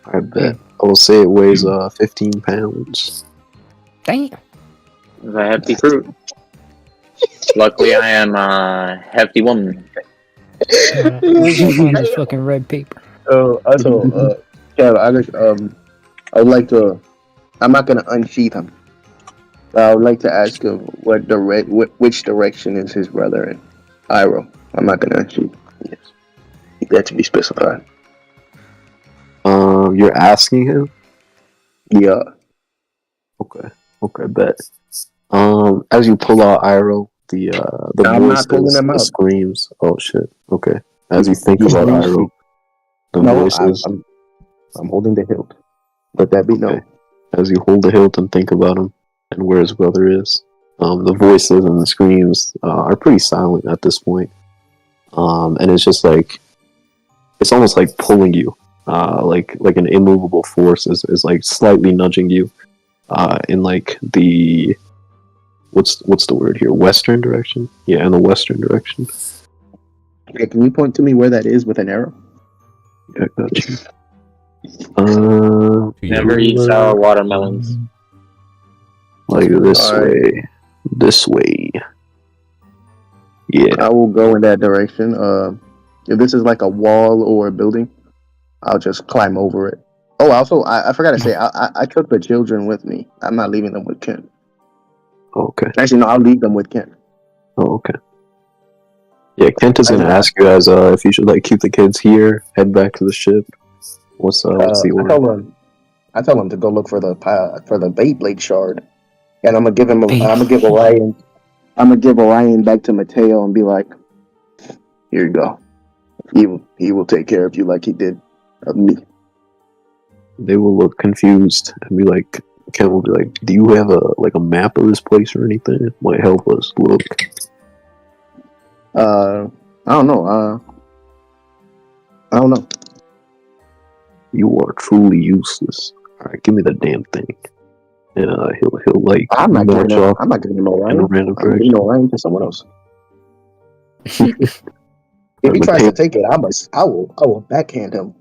I bet. I will say it weighs 15 pounds. Damn. It's a hefty fruit. Luckily, I am a hefty woman. Where's you find this fucking red paper? Kev, I would like to. I'm not gonna unsheath him. But I would like to ask him which direction is his brother in. Iroh. I'm not gonna unsheath. Yes, that to be specified. You're asking him? Yeah. Okay, bet. As you pull out Iroh, the I'm not pulling voices, him the out. screams. Oh shit. Okay. As you think about Iroh, the voices. I'm holding the hilt. Let that be known. As you hold the hilt and think about him and where his brother is, the voices and the screams are pretty silent at this point. And it's just like, it's almost like pulling you, like an immovable force is like slightly nudging you, in like the, what's the word here? Western direction? Yeah, in the western direction. Okay, can you point to me where that is with an arrow? Yeah, I got you. Never eat sour watermelons. Like this way. Yeah. I will go in that direction. If this is like a wall or a building, I'll just climb over it. Oh, also, I forgot to say, I took the children with me. I'm not leaving them with Ken. Okay. Actually, no, I'll leave them with Ken. Oh, okay. Yeah, Kent is gonna ask you as if you should like keep the kids here, head back to the ship. What's the order? I tell him to go look for the Beyblade shard, and I'm gonna give Orion back to Mateo and be like, "Here you go. He will take care of you like he did of me." They will look confused and be like, Ken will be like, "Do you have a map of this place or anything? It might help us look." I don't know. I don't know. You are truly useless. All right, give me the damn thing. And he'll like. I'm not giving him Orion. I'm giving Orion to someone else. If he tries to take it, I will backhand him.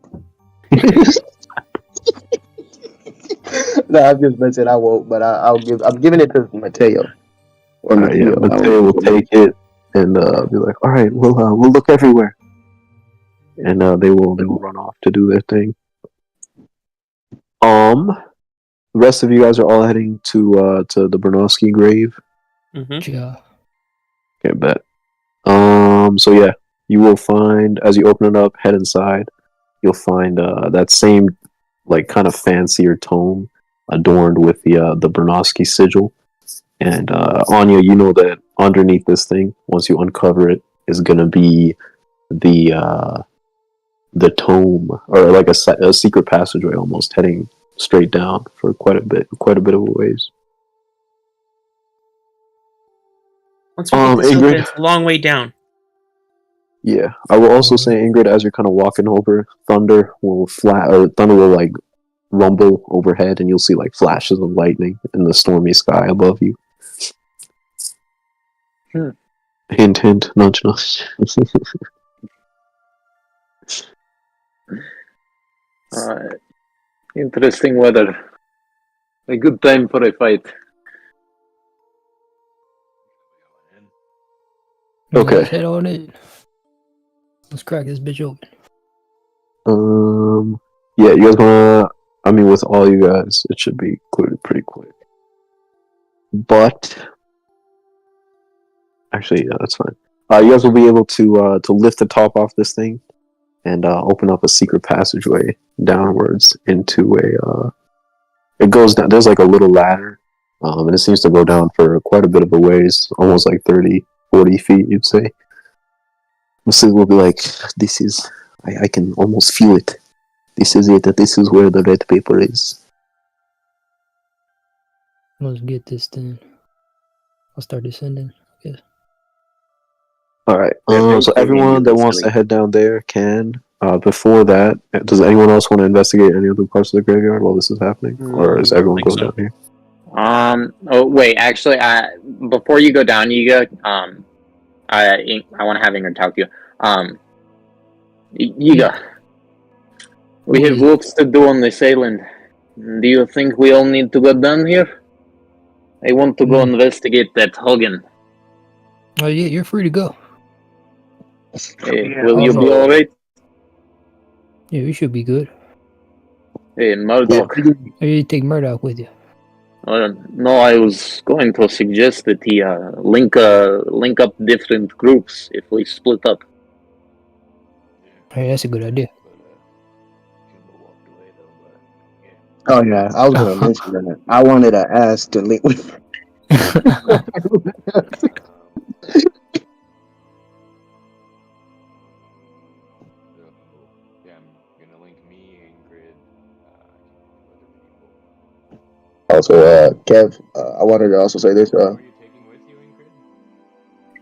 No, I'm just messing. I won't, but I'm giving it to Mateo. Or Mateo. Mateo will take it and be like, "All right, we'll look everywhere." And they will run off to do their thing. The rest of you guys are all heading to the Bernowski grave. Mm-hmm. Yeah. Okay, bet. So yeah, you will find, as you open it up, head inside, you'll find that same like kind of fancier tome adorned with the Bernowski sigil. And Onya, you know that underneath this thing, once you uncover it, is gonna be the tome, or like a secret passageway almost, heading straight down for quite a bit of a ways. Once we get this open, it's a long way down. Yeah, I will also say, Ingrydd, as you're kind of walking over, thunder will like rumble overhead, and you'll see like flashes of lightning in the stormy sky above you. Hint, hint, nudge, nudge. Alright. Interesting weather. A good time for a fight. Okay. Let's head on in. Let's crack this bitch open. Yeah, you guys wanna... I mean, with all you guys, it should be cleared pretty quick. But... Actually, yeah, that's fine. You guys will be able to lift the top off this thing and open up a secret passageway downwards into a... It goes down... There's like a little ladder, and it seems to go down for quite a bit of a ways, almost like 30, 40 feet, you'd say. So we'll be like, this is... I can almost feel it. This is it. This is where the red paper is. Let's get this then. I'll start descending. Okay. Alright. So everyone that wants to head down there can. Before that, does anyone else want to investigate any other parts of the graveyard while this is happening? Or is everyone going down here? Oh wait, actually, before you go down, Yiga, I want to have Ingrydd talk to you. Yiga, we have works to do on this island. Do you think we all need to go down here? I want to go investigate that Hogan. Oh yeah, you're free to go. Hey, Yeah, will you be also- alright? Yeah, we should be good. Hey, Murdoch. Maybe you take Murdoch with you. No, I was going to suggest that he link up different groups if we split up. Hey, that's a good idea. Oh yeah, I was gonna mention that. I wanted to ask to link with. Yeah, I'm gonna link me, Ingrid, two other people. Also, Kev, I wanted to also say this. Who are you taking with you,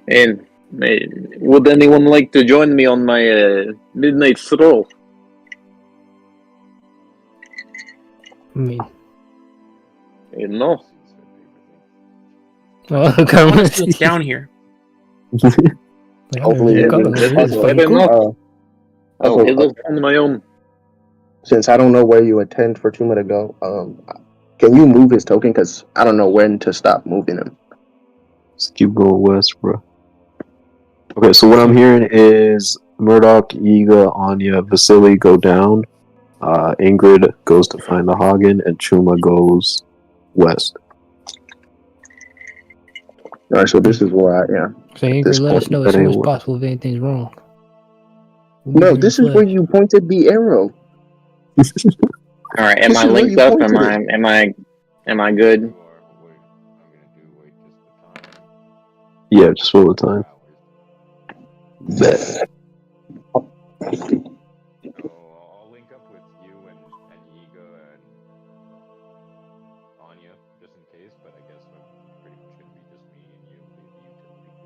Ingrid? And would anyone like to join me on my midnight stroll? I mean, No. oh, I come want on. to see what's down here. Hopefully, Yeah, we that's can- fair enough. I'll also, head off on my own. since I don't know where you intend for Chuma to go, can you move his token? Because I don't know when to stop moving him. Just keep going west, bro. Okay, so what I'm hearing is Murdoch, Yiga, Onya, Vasily go down. Ingrid goes to find the Hagen, and Chuma goes west. All right, so this is where I am. So Ingrid, this let us point, know that as soon ain't as work. possible if anything's wrong. No, this is where you pointed the arrow. All right, am This I is where linked you up? pointed Am I good? You are. Wait, I'm gonna do just the time. Yeah, just for the time. Hours. Bet. So I'll link up with you and Yiga and Anya just in case, but I guess I'm pretty much gonna be just me and you leave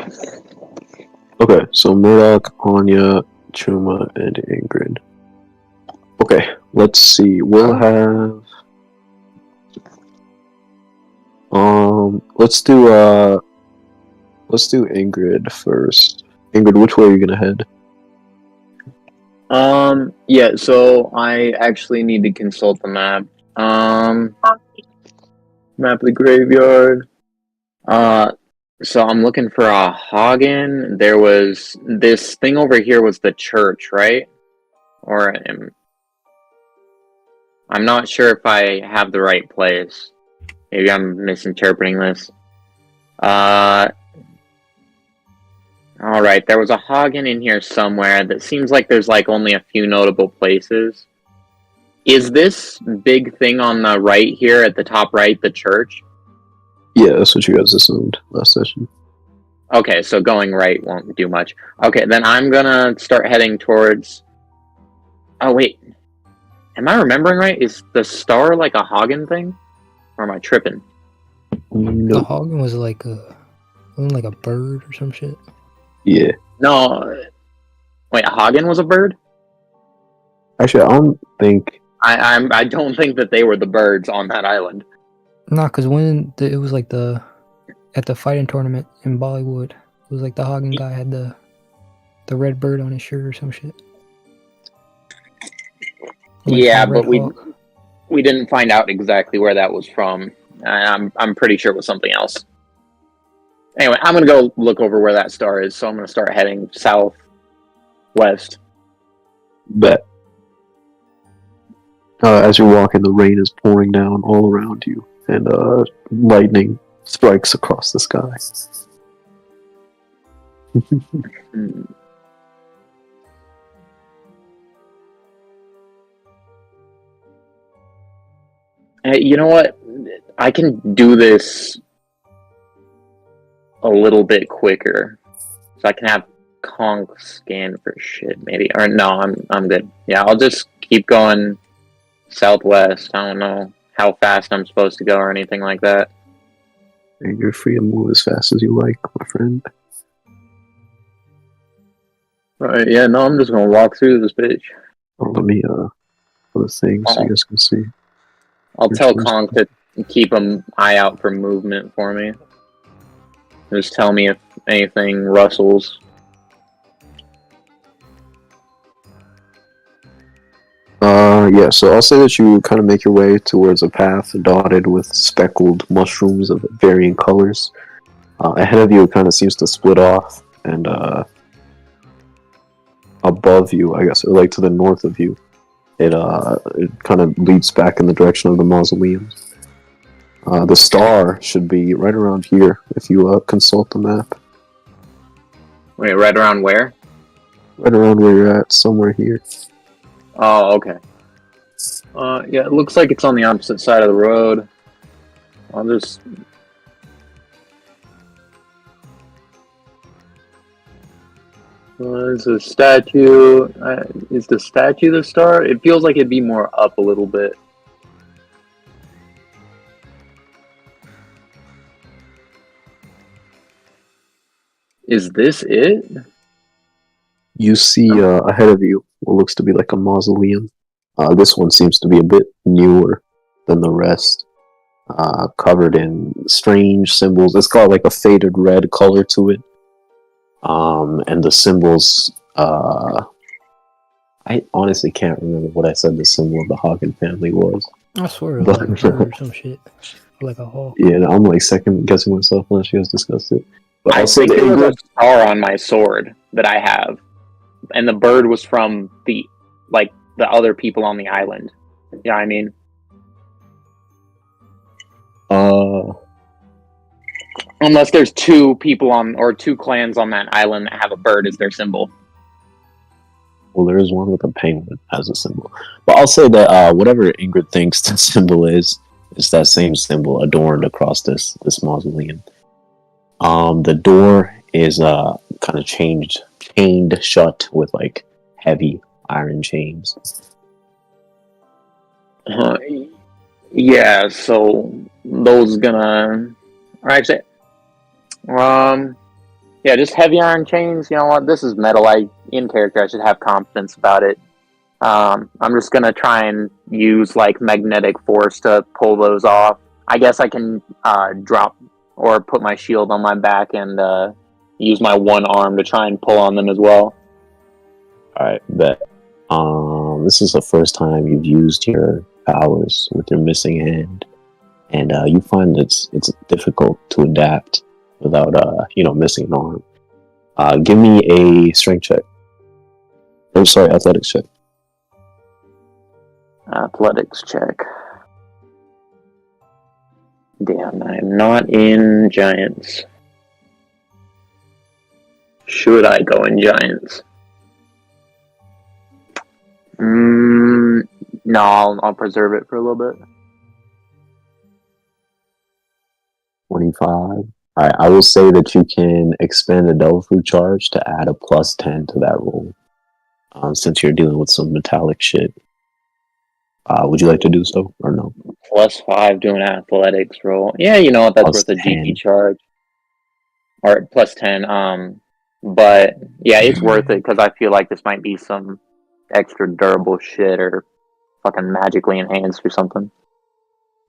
the utility here. Okay, so Murdoch, Anya, Chuma, and Ingrid. Okay, let's see. We'll have let's do Ingrid first. Ingrid, which way are you gonna head? Yeah, so I actually need to consult the map. Map of the graveyard. So I'm looking for a Hagen. There was this thing over here was the church, right? Or I'm not sure if I have the right place. Maybe I'm misinterpreting this. Alright, there was a Hagen in here somewhere that seems like there's like only a few notable places. Is this big thing on the right here at the top right the church? Yeah, that's what you guys assumed last session. Okay, so going right won't do much. Okay, then I'm gonna start heading towards... Oh, wait. Am I remembering right? Is the star like a Hagen thing? Or am I tripping? The No. Hagen was like wasn't like a bird or some shit. Yeah. No. Wait, a Hagen was a bird? Actually, I don't think. I don't think that they were the birds on that island. Nah, because when it was like at the fighting tournament in Bollywood, it was like the Hagen guy had the red bird on his shirt or some shit. Like Yeah, the Red but Hawk. we didn't find out exactly where that was from. I'm pretty sure it was something else. Anyway, I'm gonna go look over where that star is, so I'm gonna start heading southwest. Bet. As you're walking, the rain is pouring down all around you, and lightning strikes across the sky. Hmm. Hey, you know what? I can do this a little bit quicker, so I can have Conk scan for shit, maybe. Or no, I'm good. Yeah, I'll just keep going southwest. I don't know how fast I'm supposed to go or anything like that. And you're free to move as fast as you like, my friend. Alright, yeah, no, I'm just gonna walk through this bitch. Oh, let me put a thing so you guys can see. I'll Which tell one's- Conk to keep an eye out for movement for me. Just tell me if anything rustles. Yeah, so I'll say that you kind of make your way towards a path dotted with speckled mushrooms of varying colors. Ahead of you, it kind of seems to split off, and above you, I guess, or like to the north of you, it kind of leads back in the direction of the mausoleums. The star should be right around here if you consult the map. Wait, right around where? Right around where you're at, somewhere here. Oh, okay. Yeah, it looks like it's on the opposite side of the road. I'll just... There's a statue. Is the statue the star? It feels like it'd be more up a little bit. Is this it? You see ahead of you what looks to be like a mausoleum. This one seems to be a bit newer than the rest. Covered in strange symbols. It's got like a faded red color to it. And the symbols, I honestly can't remember what I said the symbol of the Hagen family was. I swear it was like a bird or some shit. Like a hawk. Yeah, I'm like second guessing myself unless you guys discussed it. But I think there was a star on my sword that I have. And the bird was from the other people on the island. You know what I mean? Unless there's two people or two clans on that island that have a bird as their symbol. Well, there is one with a penguin as a symbol. But I'll say that whatever Ingrydd thinks the symbol is that same symbol adorned across this mausoleum. The door is kind of chained shut with like heavy iron chains. Yeah, so those gonna... Or actually... yeah, just heavy iron chains. You know what? This is metal. In character, I should have confidence about it. I'm just gonna try and use like magnetic force to pull those off. I guess I can drop or put my shield on my back and use my one arm to try and pull on them as well. Alright, bet. This is the first time you've used your powers with your missing hand, and you find it's difficult to adapt without missing an arm. Give me a strength check. Oh, sorry, athletics check. Athletics check. Damn, I'm not in Giants. Should I go in Giants? No, I'll preserve it for a little bit. 25. Alright, I will say that you can expend a Devil Fruit charge to add a plus 10 to that roll. Since you're dealing with some metallic shit. Would you like to do so, or no? Plus 5 doing athletics roll. Yeah, you know what, that's Plus worth a 10. GP charge. Or plus 10. But, yeah, it's worth it, because I feel like this might be some extra durable shit, or fucking magically enhanced or something.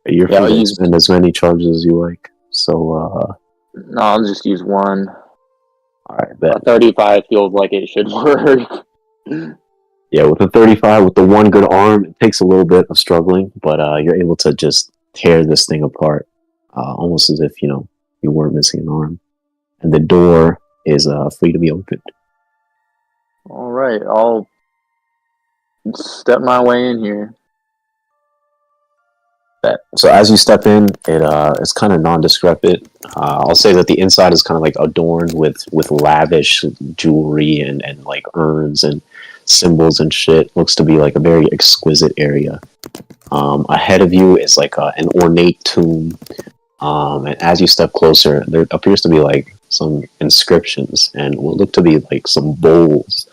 You're free to spend as many charges as you like. So, no, I'll just use one. Alright, bet. 35 feels like it should work. Yeah, with a 35, with the one good arm, it takes a little bit of struggling, but you're able to just tear this thing apart, almost as if, you weren't missing an arm. And the door is free to be opened. Alright, I'll step my way in here. So as you step in, it's kind of nondescript. I'll say that the inside is kind of like adorned with lavish jewelry and like urns and symbols and shit. Looks to be like a very exquisite area. Ahead of you is like an ornate tomb. And as you step closer, there appears to be like some inscriptions and what look to be like some bowls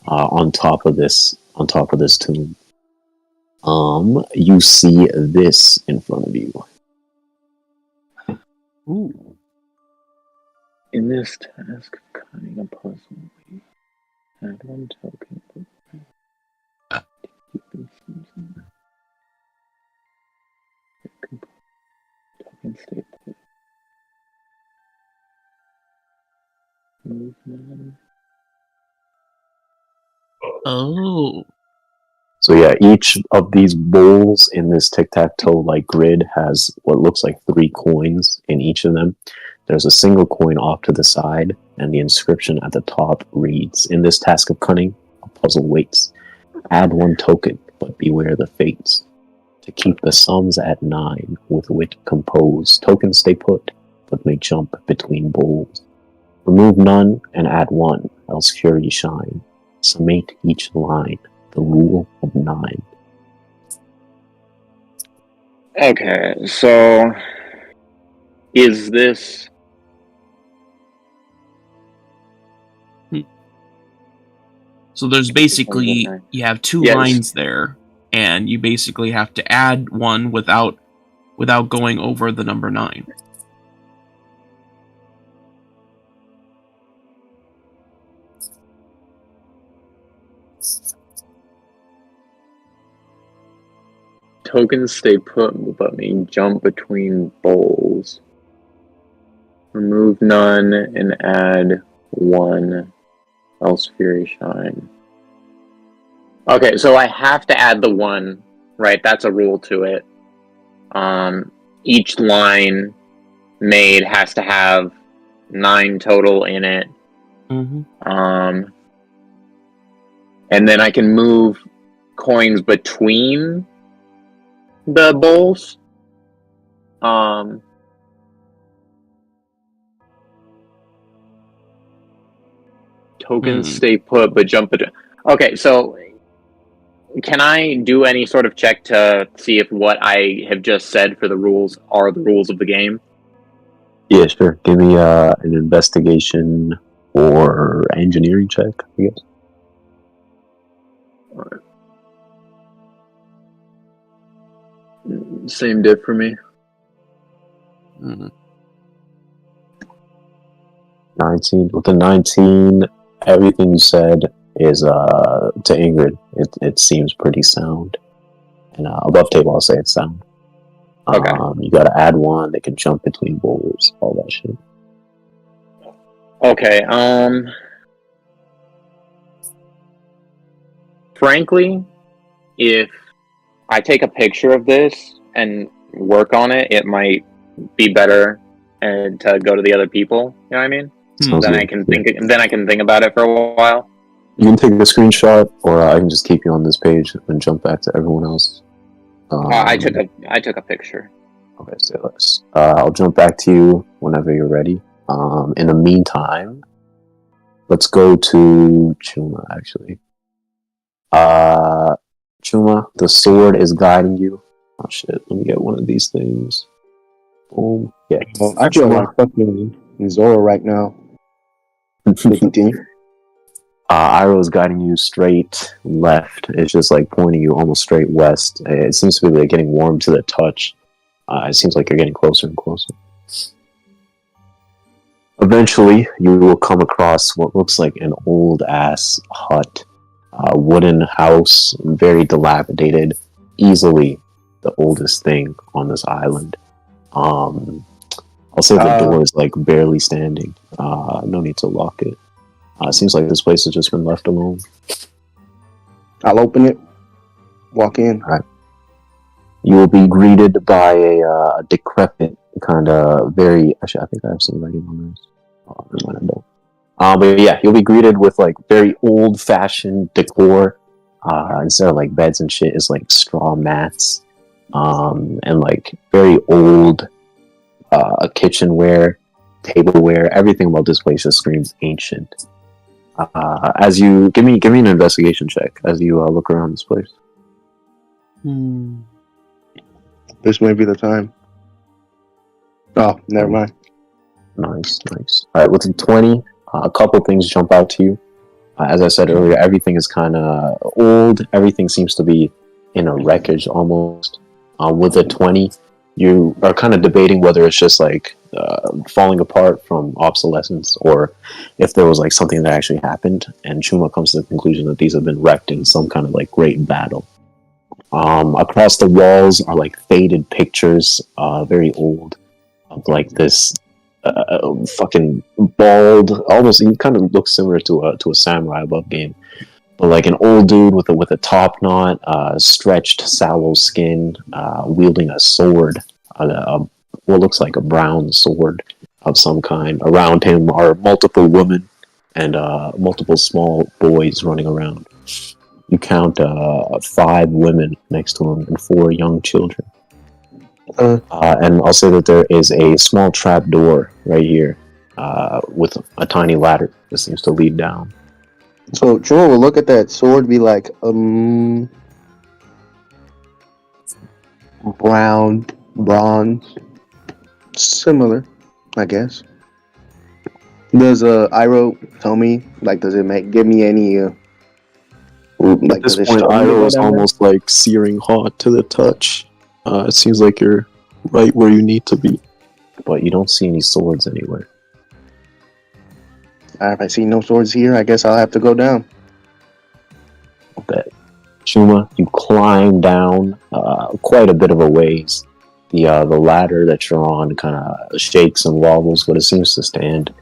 on top of this tomb. You see this in front of you. Ooh. In this task of cutting a puzzle, we add one token. Token state. Movement. Oh. So yeah, each of these bowls in this tic-tac-toe like grid has what looks like 3 coins in each of them. There's a single coin off to the side, and the inscription at the top reads, "In this task of cunning, a puzzle waits. Add 1 token, but beware the fates. To keep the sums at 9, with wit compose. Tokens stay put, but may jump between bowls. Remove none and add 1, else fury shine. Summate each line, the rule of 9. Okay, so is this... So there's basically, you have 2 lines there, and you basically have to add 1 without going over the number 9. Tokens stay put, but may jump between bowls. Remove none and add 1, else fury shine. Okay, so I have to add the 1, right? That's a rule to it. Each line made has to have 9 total in it. Mm-hmm. And then I can move coins between the bowls. Tokens stay put, but jump between. Okay, so can I do any sort of check to see if what I have just said for the rules are the rules of the game? Yeah, sure. Give me an investigation or engineering check, I guess. Alright. Same diff for me. 19. With the 19, everything you said is to Ingrydd. It seems pretty sound. And above table, I'll say it's sound. Okay. You gotta add 1. They can jump between bowls, all that shit. Okay, frankly, if I take a picture of this and work on it, it might be better and to go to the other people. You know what I mean? Then I can think. Then I can think about it for a while. You can take a screenshot, or I can just keep you on this page and jump back to everyone else. I took a picture. Okay, so let's. I'll jump back to you whenever you're ready. In the meantime, let's go to Chuma. Actually, Chuma, the sword is guiding you. Oh shit! Let me get one of these things. Boom. Yeah. Well, I feel like fucking Zora right now. Iroh is guiding you straight left. It's just like pointing you almost straight west. It seems to be like getting warm to the touch. It seems like you're getting closer and closer. Eventually, you will come across what looks like an old-ass hut. Wooden house, very dilapidated. Easily the oldest thing on this island. I'll say the door is like barely standing. No need to lock it. Seems like this place has just been left alone. I'll open it. Walk in. All right. You will be greeted by a decrepit, kind of very. Actually, I think I have some writing on this. I don't. But yeah, you'll be greeted with like very old-fashioned decor. Instead of like beds and shit, is like straw mats, and like very old kitchenware, tableware. Everything about this place just screams ancient. As you give me an investigation check as you look around this place. This may be the time. Oh, never mind. Nice. All right, with the 20, a couple things jump out to you. As I said earlier, everything is kind of old. Everything seems to be in a wreckage almost. With a 20, you are kind of debating whether it's just like falling apart from obsolescence or if there was like something that actually happened. And Chuma comes to the conclusion that these have been wrecked in some kind of like great battle. Across the walls are like faded pictures, very old, of like this fucking bald, almost he kind of looks similar to a samurai above game, but like an old dude with a top knot, stretched sallow skin, wielding a sword, what looks like a brown sword, of some kind. Around him are multiple women and multiple small boys running around. You count 5 women next to him and 4 young children. And I'll say that there is a small trap door right here with a tiny ladder that seems to lead down. So Chuma will look at that sword and be like, brown, bronze, similar, I guess. Does Iroh tell me, like, does it give me any, At like, this does it point, show me Iroh what is I'm almost like searing hot to the touch. It seems like you're right where you need to be, but you don't see any swords anywhere. If I see no swords here, I guess I'll have to go down. Okay. Chuma, you climb down quite a bit of a ways. The ladder that you're on kind of shakes and wobbles, but it seems to stand.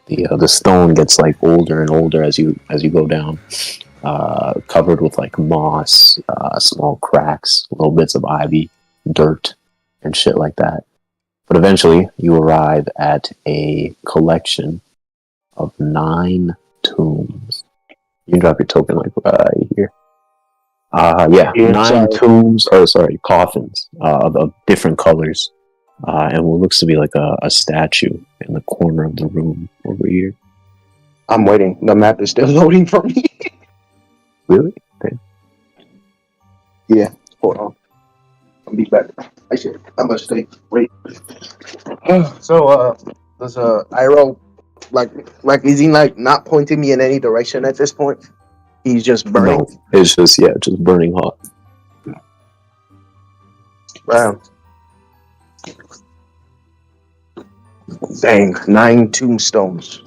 The stone gets like older and older as you go down, covered with like moss, small cracks, little bits of ivy, dirt, and shit like that. But eventually, you arrive at a collection of 9 tombs. You can drop your token like right here. Yeah, 9 tombs, coffins of different colors, and what looks to be like a statue in the corner of the room over here. I'm waiting. The map is still loading for me. Really? Okay. Yeah, hold on. I'll be back. I must stay. Wait. So, does Iroh, like, is he, like, not pointing me in any direction at this point? He's just burning? No, it's just burning hot. Wow. Dang, 9 tombstones.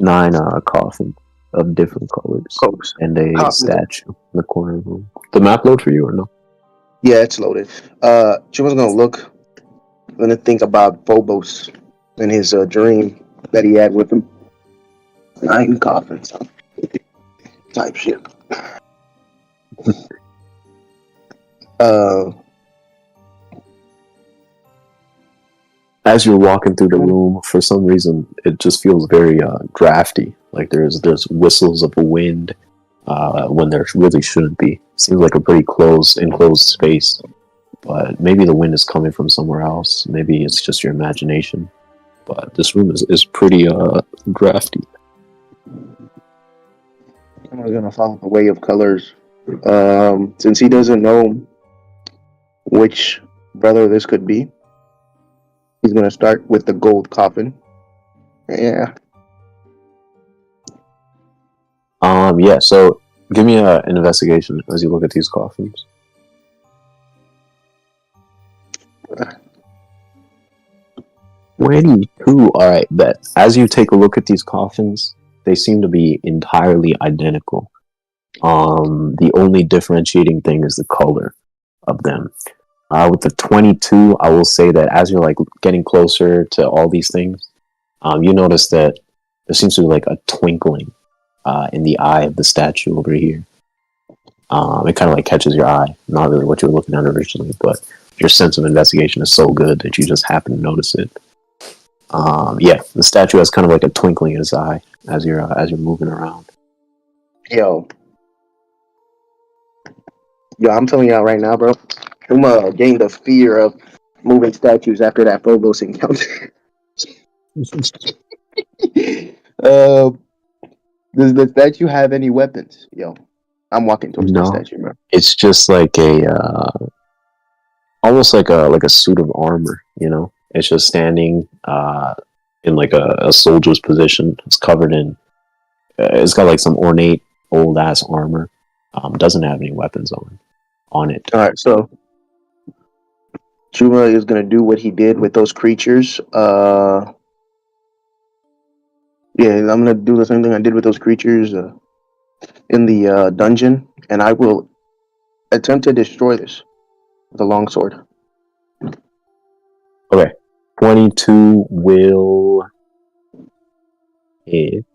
9 coffins of different colors. And a statue in the corner of the room. The map load for you or no? Yeah, it's loaded. Chuma's gonna think about Phobos and his dream that he had with him. 9 coffins. Type shit. As you're walking through the room, for some reason, it just feels very drafty. Like there's whistles of a wind when there really shouldn't be. Seems like a pretty enclosed space. But maybe the wind is coming from somewhere else. Maybe it's just your imagination. But this room is pretty drafty. I'm gonna follow the way of colors. Since he doesn't know which brother this could be, he's gonna start with the gold coffin. Yeah. Yeah, so give me an investigation as you look at these coffins. 22. Alright, bet. As you take a look at these coffins, they seem to be entirely identical. The only differentiating thing is the color of them. With the 22, I will say that as you're like getting closer to all these things, you notice that there seems to be like a twinkling in the eye of the statue over here. It kind of like catches your eye. Not really what you were looking at originally, but your sense of investigation is so good that you just happen to notice it. Yeah, the statue has kind of like a twinkling in its eye as you're moving around. Yo, I'm telling y'all right now, bro. Chuma gained a fear of moving statues after that Phobos encounter. Does the statue have any weapons? Yo, I'm walking towards the statue, bro. It's just like almost like a suit of armor, you know? It's just standing in like a soldier's position. It's covered in... it's got like some ornate old-ass armor. Doesn't have any weapons on it. Alright, so Chuma is going to do what he did with those creatures. Yeah, I'm going to do the same thing I did with those creatures in the dungeon, and I will attempt to destroy this with a longsword. Okay. 22 will hit.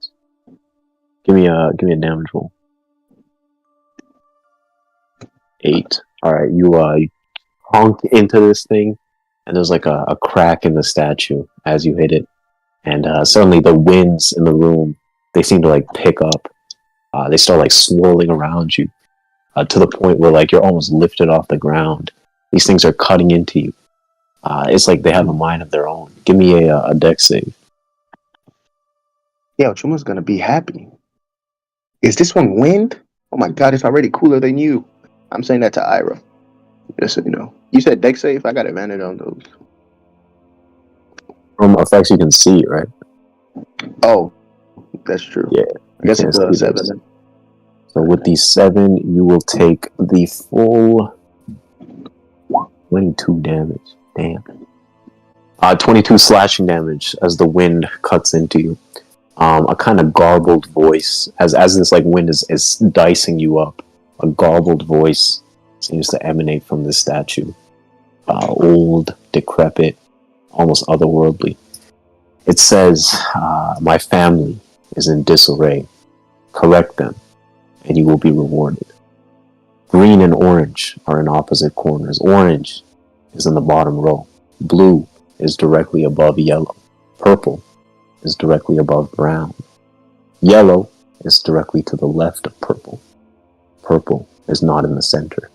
Give me a damage roll. 8. Alright, you honk into this thing, and there's like a crack in the statue as you hit it, and suddenly the winds in the room, they seem to like pick up. They start like swirling around you to the point where like you're almost lifted off the ground. These things are cutting into you. It's like they have a mind of their own. Give me a dex save. Yo, Chuma's gonna be happy. Is this one wind? Oh my god, it's already cooler than you. I'm saying that to Ira. Just so you know. You said dex save? I got advantage on those. From effects you can see, right? Oh, that's true. Yeah. I guess it's a 7. So with the 7, you will take the full 22 damage. Damn. 22 slashing damage as the wind cuts into you. A kind of garbled voice, as this like wind is dicing you up. A garbled voice seems to emanate from this statue. Old, decrepit, almost otherworldly. It says, "My family is in disarray. Correct them, and you will be rewarded." Green and orange are in opposite corners. Orange is in the bottom row. Blue is directly above yellow. Purple is directly above brown. Yellow is directly to the left of purple. Purple is not in the center.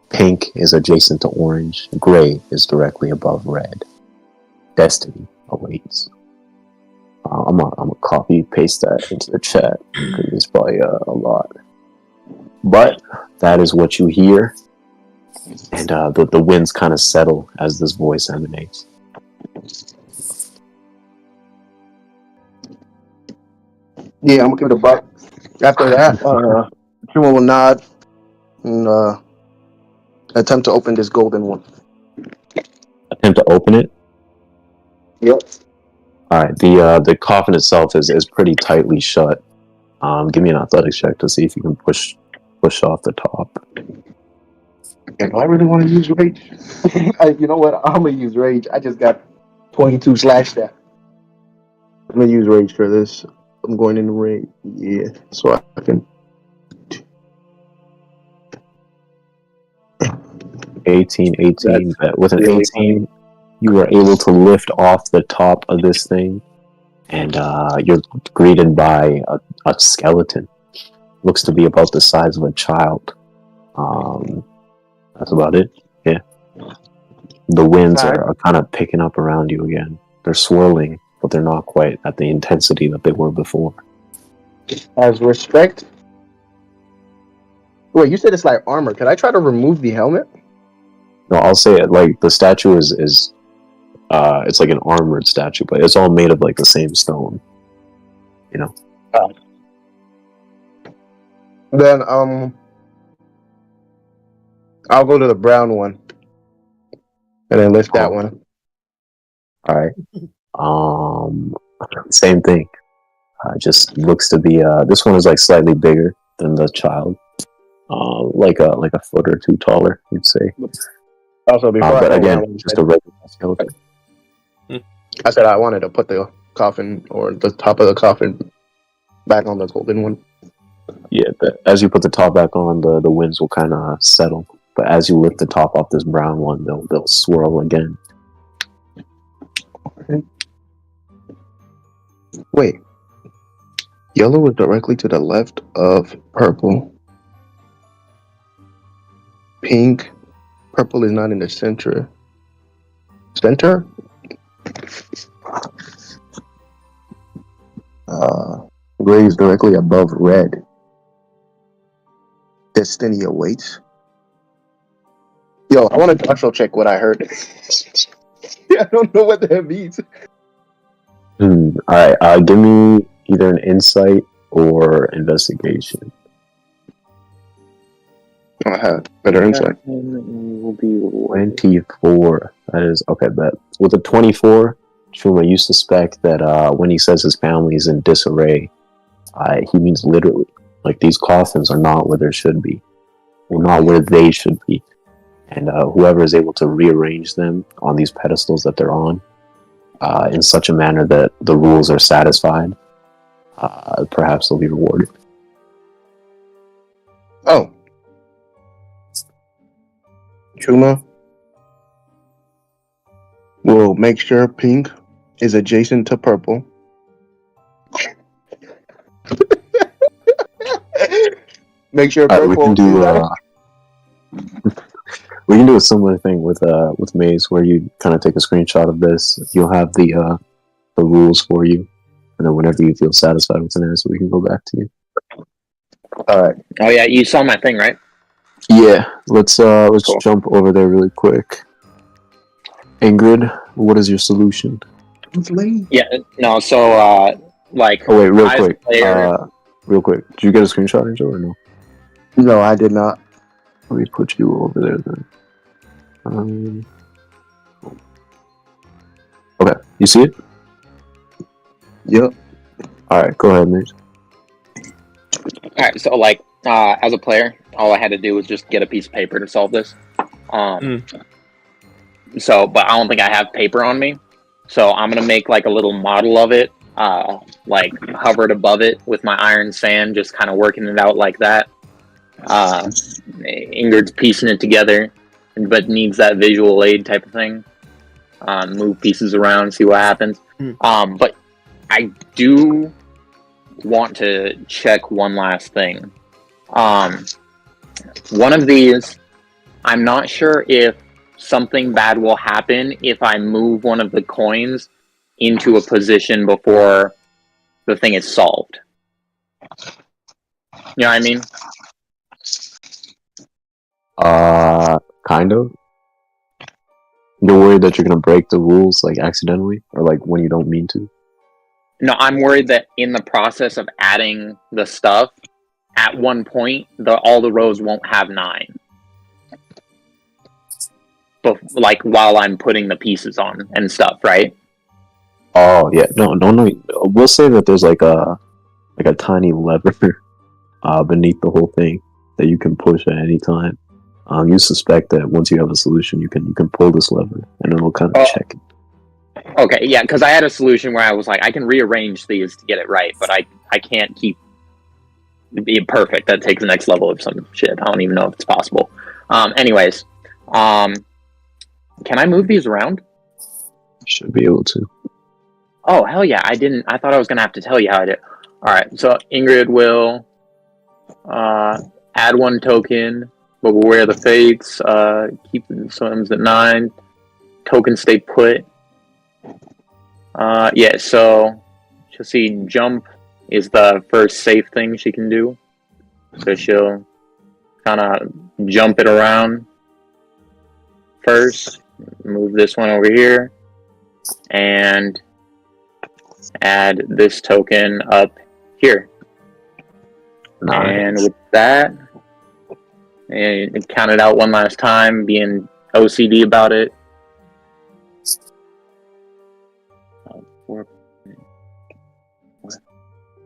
Pink is adjacent to orange. Gray is directly above red. Destiny awaits. I'm gonna copy paste that into the chat because it's probably a lot. But that is what you hear, and the winds kind of settle as this voice emanates. Yeah, I'm gonna give it a buck. After that, Chuma will nod and attempt to open this golden one. Attempt to open it. Yep. All right. The coffin itself is pretty tightly shut. Give me an athletics check to see if you can push off the top. Yeah, do I really want to use rage? You know what? I'm gonna use rage. I just got 22 slash that. I'm gonna use rage for this. I'm going into rage. Yeah, so I can. 18. With an 18, you were able to lift off the top of this thing, and you're greeted by a skeleton. Looks to be about the size of a child. That's about it. Yeah. The winds are kind of picking up around you again. They're swirling, but they're not quite at the intensity that they were before. As respect. Wait, you said it's like armor. Can I try to remove the helmet? No, I'll say it. Like the statue is it's like an armored statue, but it's all made of like the same stone. You know. Then I'll go to the brown one and then lift that one. All right. Same thing. Just looks to be this one is like slightly bigger than the child. Like a foot or two taller, you'd say. Also, before but again, just a regular skeleton. I said I wanted to put the coffin or the top of the coffin back on the golden one. Yeah, as you put the top back on, the winds will kind of settle. But as you lift the top off this brown one, they'll swirl again. Wait, yellow is directly to the left of purple. Pink, purple is not in the center. Center? Gray is directly above red. Destiny awaits. Yo, I want to also check what I heard. Yeah, I don't know what that means. Alright, give me either an insight or investigation. I have better insight. Will be 24. That is okay. Bet with a 24, Chuma, you suspect that when he says his family is in disarray, he means literally. Like these coffins are not where they should be, or not where they should be, and whoever is able to rearrange them on these pedestals that they're on, in such a manner that the rules are satisfied, perhaps they'll be rewarded. Oh. Chuma, We'll make sure pink is adjacent to purple. Make sure purple. We can do. We can do a similar thing with Maze, where you kind of take a screenshot of this. You'll have the rules for you, and then whenever you feel satisfied with an answer, we can go back to you. All right. Oh yeah, you saw my thing, right? Yeah. Let's Cool. jump over there really quick. Ingrid, what is your solution? Yeah. No. So like. Oh wait, real as quick. player- Real quick. Did you get a screenshot, Angel, or no? No, I did not. Let me put you over there then. Okay, you see it? Yep. All right, go ahead, Maze. All right. So like, as a player, all I had to do was just get a piece of paper to solve this. So, but I don't think I have paper on me. So I'm gonna make like a little model of it, like hovered above it with my iron sand, just kind of working it out like that. Ingrid's piecing it together, but needs that visual aid type of thing. Move pieces around, see what happens. But I do want to check one last thing. One of these, I'm not sure if something bad will happen if I move one of the coins into a position before the thing is solved. You know what I mean? Kind of. You're worried that you're gonna break the rules, like, accidentally? Or, like, when you don't mean to? No, I'm worried that in the process of adding the stuff, at one point, all the rows won't have 9. But, like, while I'm putting the pieces on and stuff, right? Oh, yeah. No. We'll say that there's, like a tiny lever beneath the whole thing that you can push at any time. You suspect that once you have a solution, you can pull this lever, and it'll kind of check it. Okay, yeah, because I had a solution where I was like, I can rearrange these to get it right, but I can't keep it perfect. That takes the next level of some shit. I don't even know if it's possible. Anyways, can I move these around? You should be able to. Oh, hell yeah, I didn't. I thought I was going to have to tell you how I did. Alright, so Ingrid will add 1 token, but we'll wear the fates, keep the swims at 9, tokens stay put. Yeah, so she'll see jump is the first safe thing she can do. So she'll kind of jump it around first, move this one over here, and add this token up here. Nice. And with that, and count it out one last time, being OCD about it.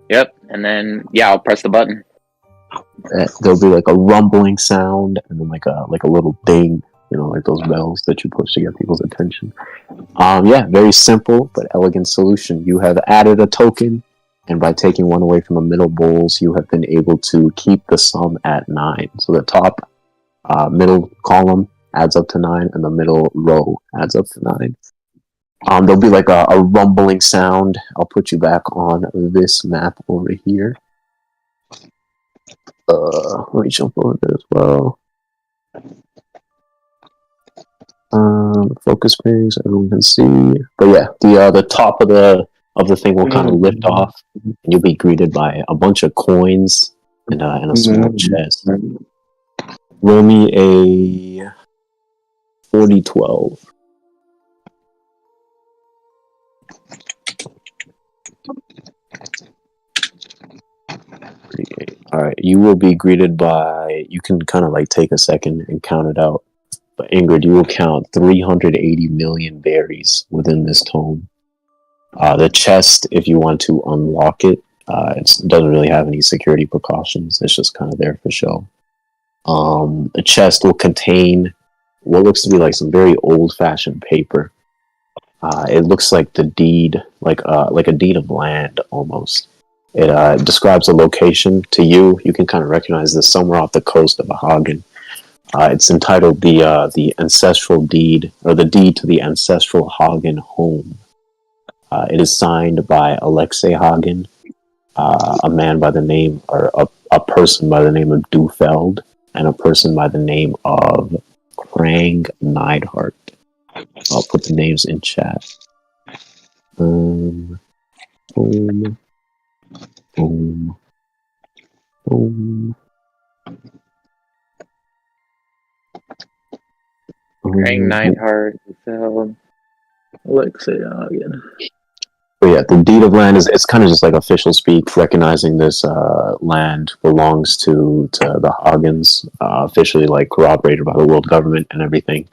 Yep, and then yeah, I'll press the button. There'll be like a rumbling sound, and then like a little ding, like those bells that you push to get people's attention. Yeah, very simple but elegant solution. You have added a token, and by taking one away from the middle bowls, you have been able to keep the sum at 9. So the top middle column adds up to 9, and the middle row adds up to 9. There'll be like a rumbling sound. I'll put you back on this map over here. Let me jump over there as well. Focus page, everyone can see. But yeah, the top of the thing will kind of lift off, and you'll be greeted by a bunch of coins and a small chest. Roll me a 40-12. Alright, you will be greeted by, you can kind of like take a second and count it out. But Ingrid, you will count 380 million berries within this tome. The chest, if you want to unlock it, it doesn't really have any security precautions. It's just kind of there for show. The chest will contain what looks to be like some very old-fashioned paper. It looks like the deed, like a deed of land almost. It describes a location to you. You can kind of recognize this somewhere off the coast of Hagen. It's entitled the Ancestral Deed, or the Deed to the Ancestral Hagen Home. It is signed by Alexei Hagen, a man by the name, or a person by the name of Dufeld, and a person by the name of Krang Neidhart. I'll put the names in chat. Boom. Boom. Boom. Krang Neidhart, Dufeld, Alexei Hagen. But yeah, the deed of land it's kind of just like official speak, recognizing this land belongs to the Hagens, officially like corroborated by the world government and everything.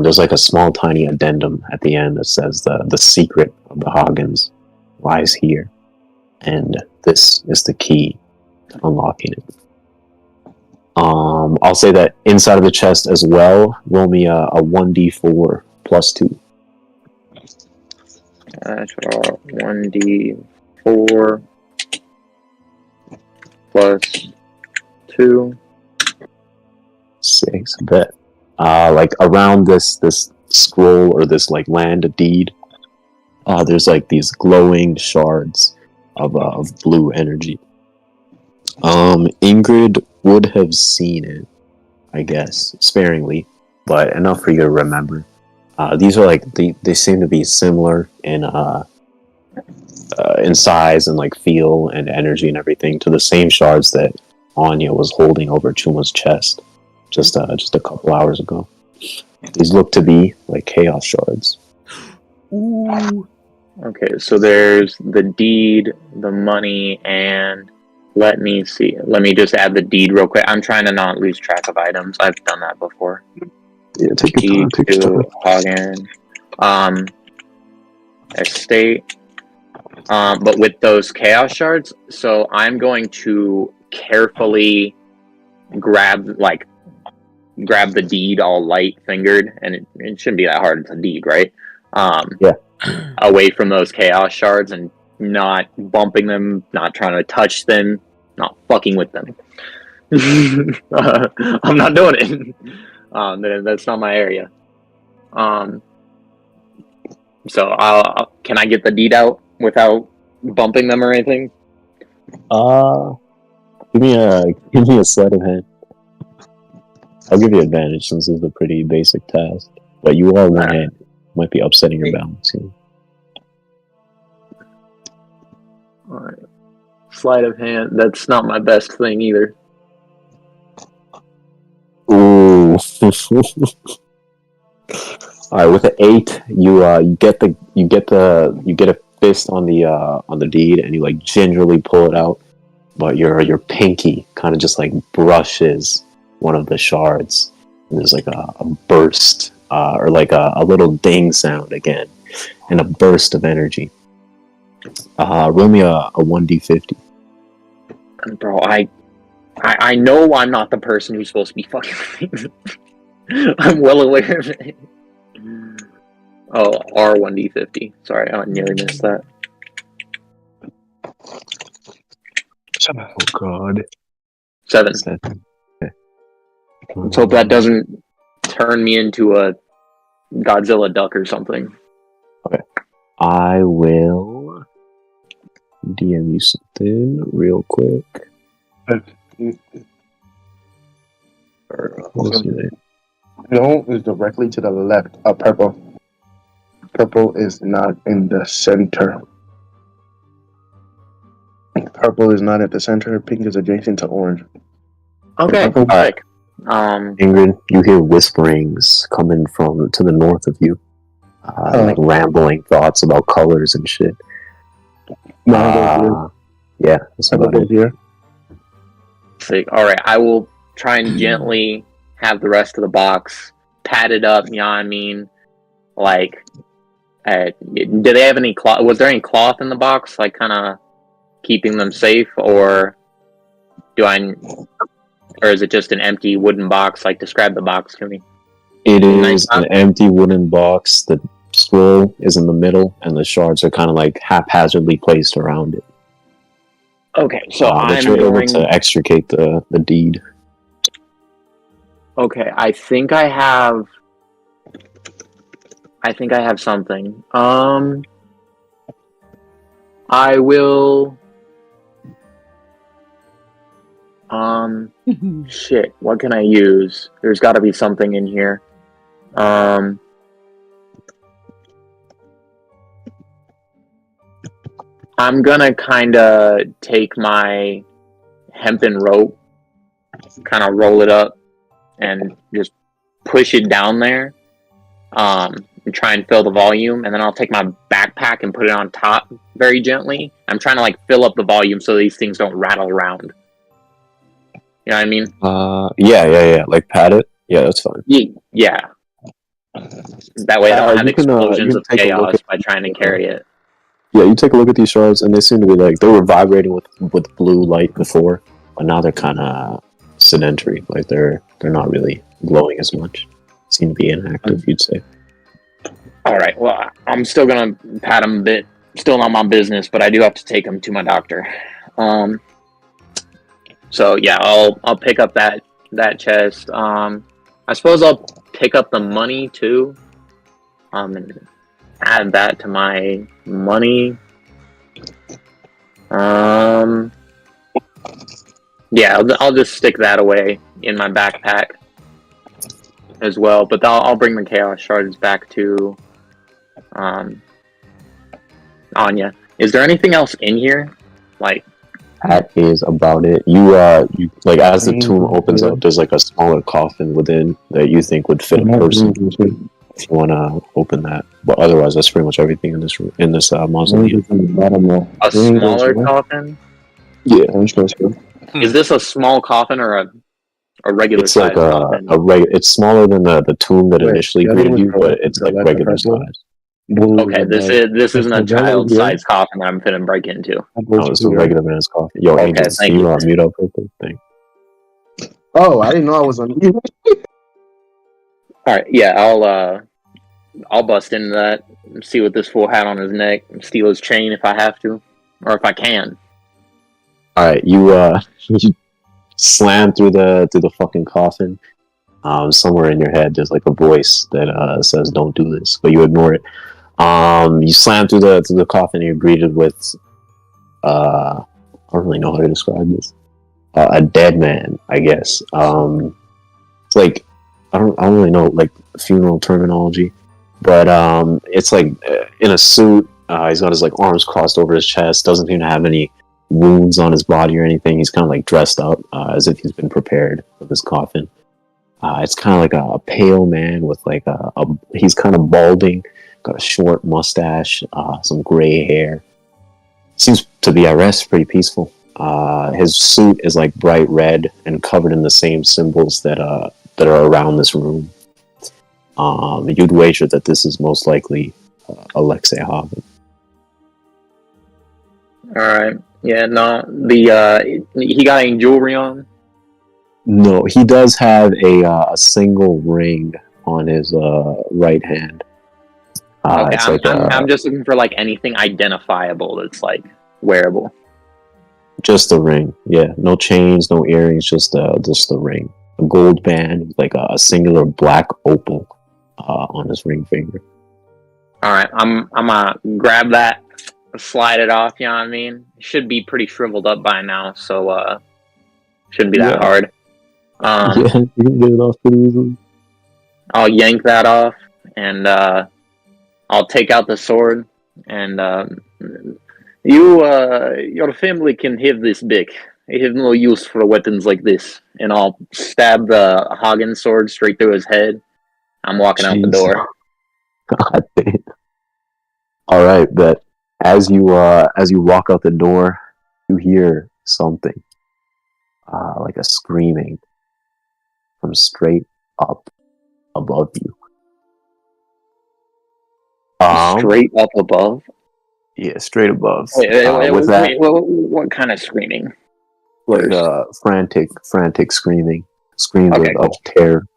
There's like a small, tiny addendum at the end that says the secret of the Hagens lies here, and this is the key to unlocking it. I'll say that inside of the chest as well, roll me a 1d4 plus 2. That's 1d4 plus 2. 6, bet. Like around this scroll or this like land deed, there's like these glowing shards of blue energy. Ingrydd would have seen it, I guess, sparingly, but enough for you to remember. These are like they seem to be similar in size and like feel and energy and everything to the same shards that Onya was holding over Chuma's chest just a couple hours ago. These look to be like chaos shards. Ooh. Okay, so there's the deed, the money, and let me see. Let me just add the deed real quick. I'm trying to not lose track of items. I've done that before. Yeah, take your time. Hagen, estate. But with those chaos shards, so I'm going to carefully grab the deed all light fingered, and it shouldn't be that hard. It's a deed, right? Yeah. Away from those chaos shards and not bumping them, not trying to touch them, not fucking with them. I'm not doing it. That's not my area. So can I get the deed out without bumping them or anything? Give me a sleight of hand. I'll give you advantage since this is a pretty basic task, but you are one hand. Might be upsetting your balance. Yeah. Alright. Sleight of hand. That's not my best thing either. Ooh. Alright, with an 8, you get a fist on the deed, and you like gingerly pull it out, but your pinky kind of just like brushes one of the shards, and there's like a burst, or like a little ding sound again, and a burst of energy. Roll me a 1d50. Bro, I know I'm not the person who's supposed to be fucking with me. I'm well aware of it. Oh, R1d50. Sorry, I nearly missed that. Oh god. 7. Okay. Let's hope that doesn't turn me into a Godzilla duck or something. Okay. I will DM you something real quick. No, is directly to the left of purple. Purple is not in the center. Purple is not at the center. Pink is adjacent to orange. Okay. Alright. Ingrydd, you hear whisperings coming from to the north of you. Like rambling thoughts about colors and shit. Yeah, that's about it. Here. Sick. Alright, I will try and gently have the rest of the box padded up, you know what I mean? Like, do they have any cloth? Was there any cloth in the box, like kind of keeping them safe, or is it just an empty wooden box? Like, describe the box to me. It is an empty wooden box. The scroll is in the middle, and the shards are kind of like haphazardly placed around it. Okay, so but you're able to extricate the deed. Okay, I think I have something. I will. Shit. What can I use? There's got to be something in here. I'm gonna kind of take my hempen rope, kind of roll it up, and just push it down there. And try and fill the volume, and then I'll take my backpack and put it on top very gently. I'm trying to like fill up the volume so these things don't rattle around. You know what I mean? Yeah. Like pat it. Yeah, that's fine. Yeah. That way I don't have explosions of chaos by trying to carry it. Yeah, you take a look at these shards, and they seem to be like they were vibrating with blue light before, but now they're kind of sedentary. Like they're not really glowing as much. Seem to be inactive, you'd say. All right. Well, I'm still gonna pat them a bit. Still not my business, but I do have to take them to my doctor. So yeah, I'll pick up that chest. I suppose I'll pick up the money too. And add that to my money. Yeah, I'll just stick that away in my backpack as well. But I'll bring the chaos shards back to Onya. Is there anything else in here? Like, that is about it. You like as the tomb opens up, there's like a smaller coffin within that you think would fit a person. If you want to open that, but otherwise, that's pretty much everything in this mausoleum. A smaller coffin? Yeah, Is this a small coffin or a regular it's size like coffin? It's smaller than the tomb that initially greeted you, but it's like regular size. Okay, this isn't a child-sized coffin that I'm finna break into. No, it's a regular man's coffin. Yo, Okay, Angels, thank can you. you mute up real quick? Thank you. Oh, I didn't know I was on. All right, yeah, I'll bust into that, see what this fool had on his neck, and steal his chain if I have to, or if I can. All right, you you slam through the fucking coffin. Somewhere in your head, there's like a voice that says, "Don't do this," but you ignore it. You slam through the coffin. And you're greeted with, I don't really know how to describe this. A dead man, I guess. It's like I don't really know like funeral terminology, but it's like in a suit. He's got his like arms crossed over his chest. Doesn't seem to have any wounds on his body or anything. He's kind of like dressed up as if he's been prepared for this coffin. It's kind of like a pale man with like he's kind of balding, got a short mustache, some gray hair. Seems to be at rest, pretty peaceful. His suit is like bright red and covered in the same symbols that are around this room. You'd wager that this is most likely Alexei Hagen. All right, yeah, no, he got any jewelry on? No, he does have a single ring on his right hand. Okay, I'm just looking for like anything identifiable that's like wearable. Just the ring, yeah. No chains, no earrings, just the ring. A gold band with like a singular black opal on his ring finger. All right, I'm gonna grab that, slide it off. You know what I mean? It should be pretty shriveled up by now, so shouldn't be that hard. Yeah, you can get it off pretty easily. I'll yank that off, and I'll take out the sword, and your family can have this back. I have no use for weapons like this. And I'll stab the Hagen sword straight through his head. I'm walking out the door. God damn. All right, but as you walk out the door, you hear something like a screaming from straight up above you. Straight up above? Yeah, straight above. Wait, what kind of screaming? Like frantic screaming, screams of cool. terror.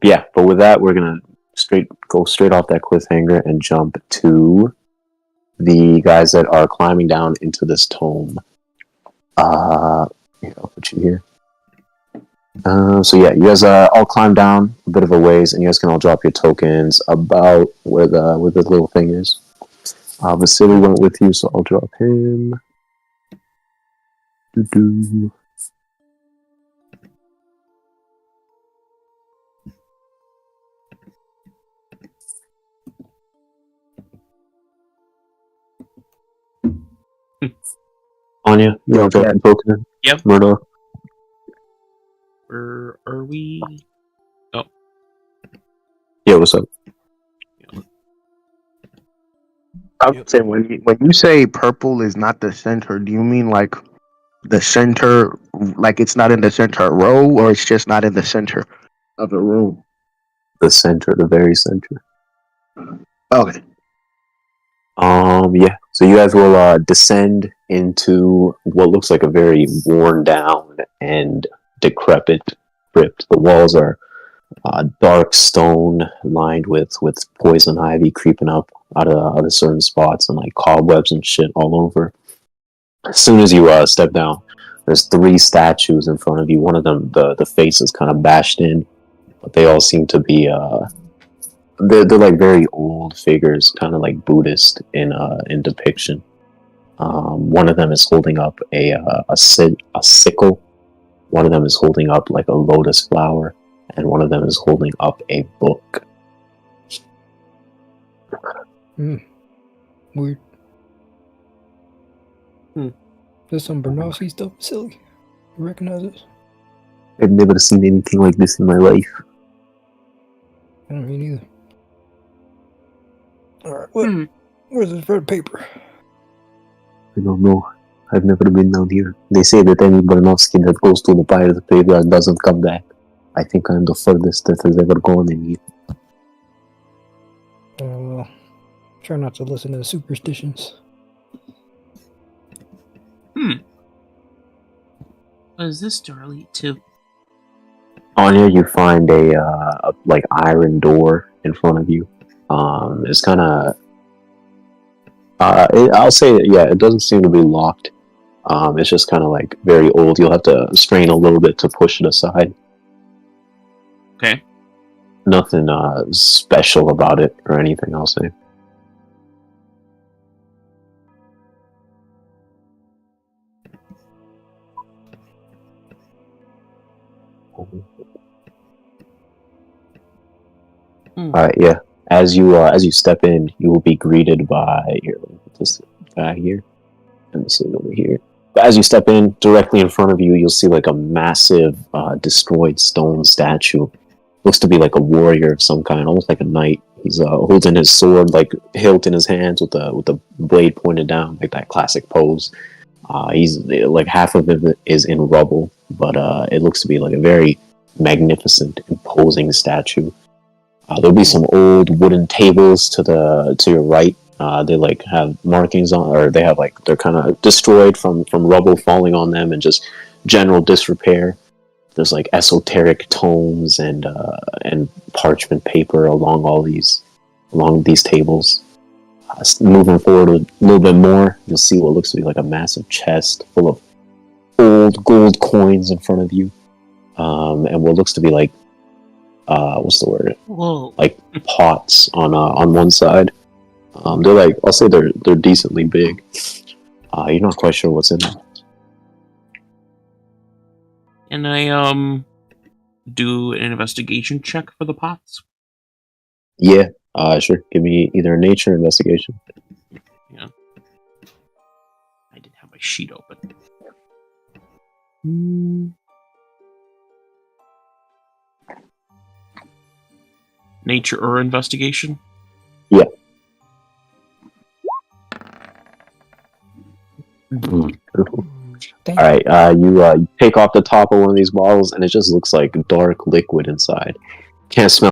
Yeah, but with that, we're gonna go straight off that cliffhanger and jump to the guys that are climbing down into this tome. I'll put you here. So yeah, you guys all climb down a bit of a ways, and you guys can all drop your tokens about where the little thing is. Vasily went with you, so I'll drop him. Doo-doo. Onya, you want to drop the token? Yep. Murdoch. Where are we? Yeah, what's up? I would say when you say purple is not the center, do you mean like the center, like it's not in the center row, or it's just not in the center of the room? The center, the very center. Okay. Yeah. So you guys will descend into what looks like a very worn down and decrepit crypt. The walls are dark stone lined with poison ivy creeping up out of certain spots and like cobwebs and shit all over. As soon as you step down, there's 3 statues in front of you. One of them, the face is kind of bashed in, but they all seem to be they're like very old figures, kind of like Buddhist in depiction. One of them is holding up a sickle. One of them is holding up like a lotus flower, and one of them is holding up a book. Weird. There's some Bernasi stuff, silly. You recognize it? I've never seen anything like this in my life. I don't mean either. Alright, where's this red paper? I don't know. I've never been down here. They say that any Bernovsky that goes to the Pirates Graveyard doesn't come back. I think I'm the furthest that has ever gone in here. Well, try not to listen to the superstitions. What does this door lead to? On here, you find a like iron door in front of you. It's kind of. I'll say that, yeah, it doesn't seem to be locked. It's just kind of like very old. You'll have to strain a little bit to push it aside. Okay. Nothing special about it or anything, I'll say. Alright, yeah. As you step in, you will be greeted by this guy here, and this is over here. But as you step in, directly in front of you, you'll see like a massive, destroyed stone statue. Looks to be like a warrior of some kind, almost like a knight. He's holding his sword, like hilt in his hands, with the blade pointed down, like that classic pose. He's like half of it is in rubble, but it looks to be like a very magnificent, imposing statue. There'll be some old wooden tables to your right. They like have markings on, or they have like they're kind of destroyed from rubble falling on them and just general disrepair. There's like esoteric tomes and parchment paper along these tables. Moving forward a little bit more, you'll see what looks to be like a massive chest full of old gold coins in front of you, and what looks to be like what's the word? Whoa. Like pots on one side. They're like, I'll say they're decently big. You're not quite sure what's in them. Can I do an investigation check for the pots? Yeah, sure. Give me either a nature or investigation. Yeah. I didn't have my sheet open. Nature or investigation? Yeah. Damn. Alright, you take off the top of one of these bottles and it just looks like dark liquid inside. Can't smell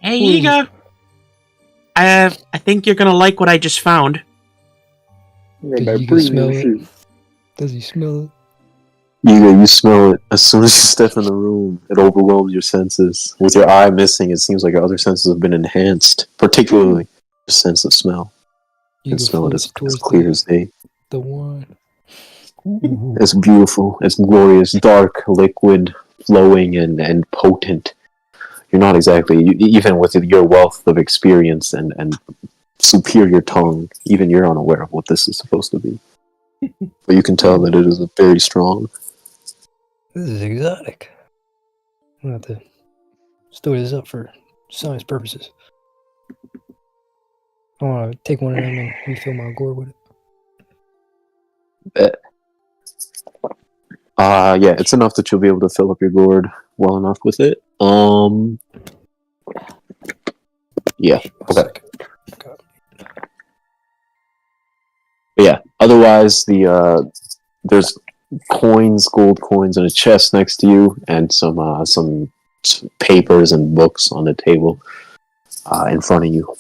Hey, Who is Yiga! I think you're gonna like what I just found. Does you can smell it? Does he smell it? You smell it as soon as you step in the room. It overwhelms your senses. With your eye missing, it seems like your other senses have been enhanced, particularly your sense of smell. You can smell it as clear as day. The one. It's beautiful. It's glorious, dark, liquid, flowing, and potent. You're not exactly, even with your wealth of experience and superior tongue, even you're unaware of what this is supposed to be. But you can tell that it is very strong. This is exotic. I'm going to have to store this up for science purposes. I want to take one of them and refill my gourd with it. Bet. Yeah, it's enough that you'll be able to fill up your gourd well enough with it. Yeah. Okay. But yeah. Otherwise, there's coins, gold coins, in a chest next to you, and some papers and books on the table in front of you,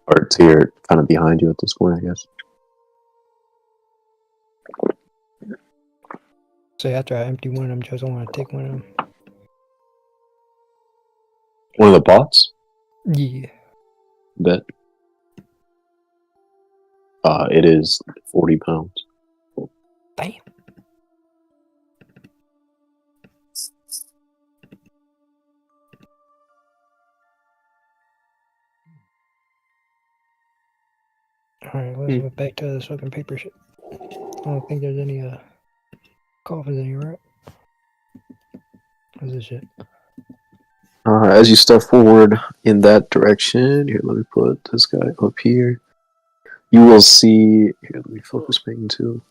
or to your kind of behind you at this point, I guess. So after I empty one of them, just I want to take one of them. One of the pots? Yeah. Bet. It is 40 pounds. Damn. Alright, let's get back to this fucking paper shit. I don't think there's any coffins in here, right? What's this shit? As you step forward in that direction, here, let me put this guy up here. You will see, here, let me focus paint too.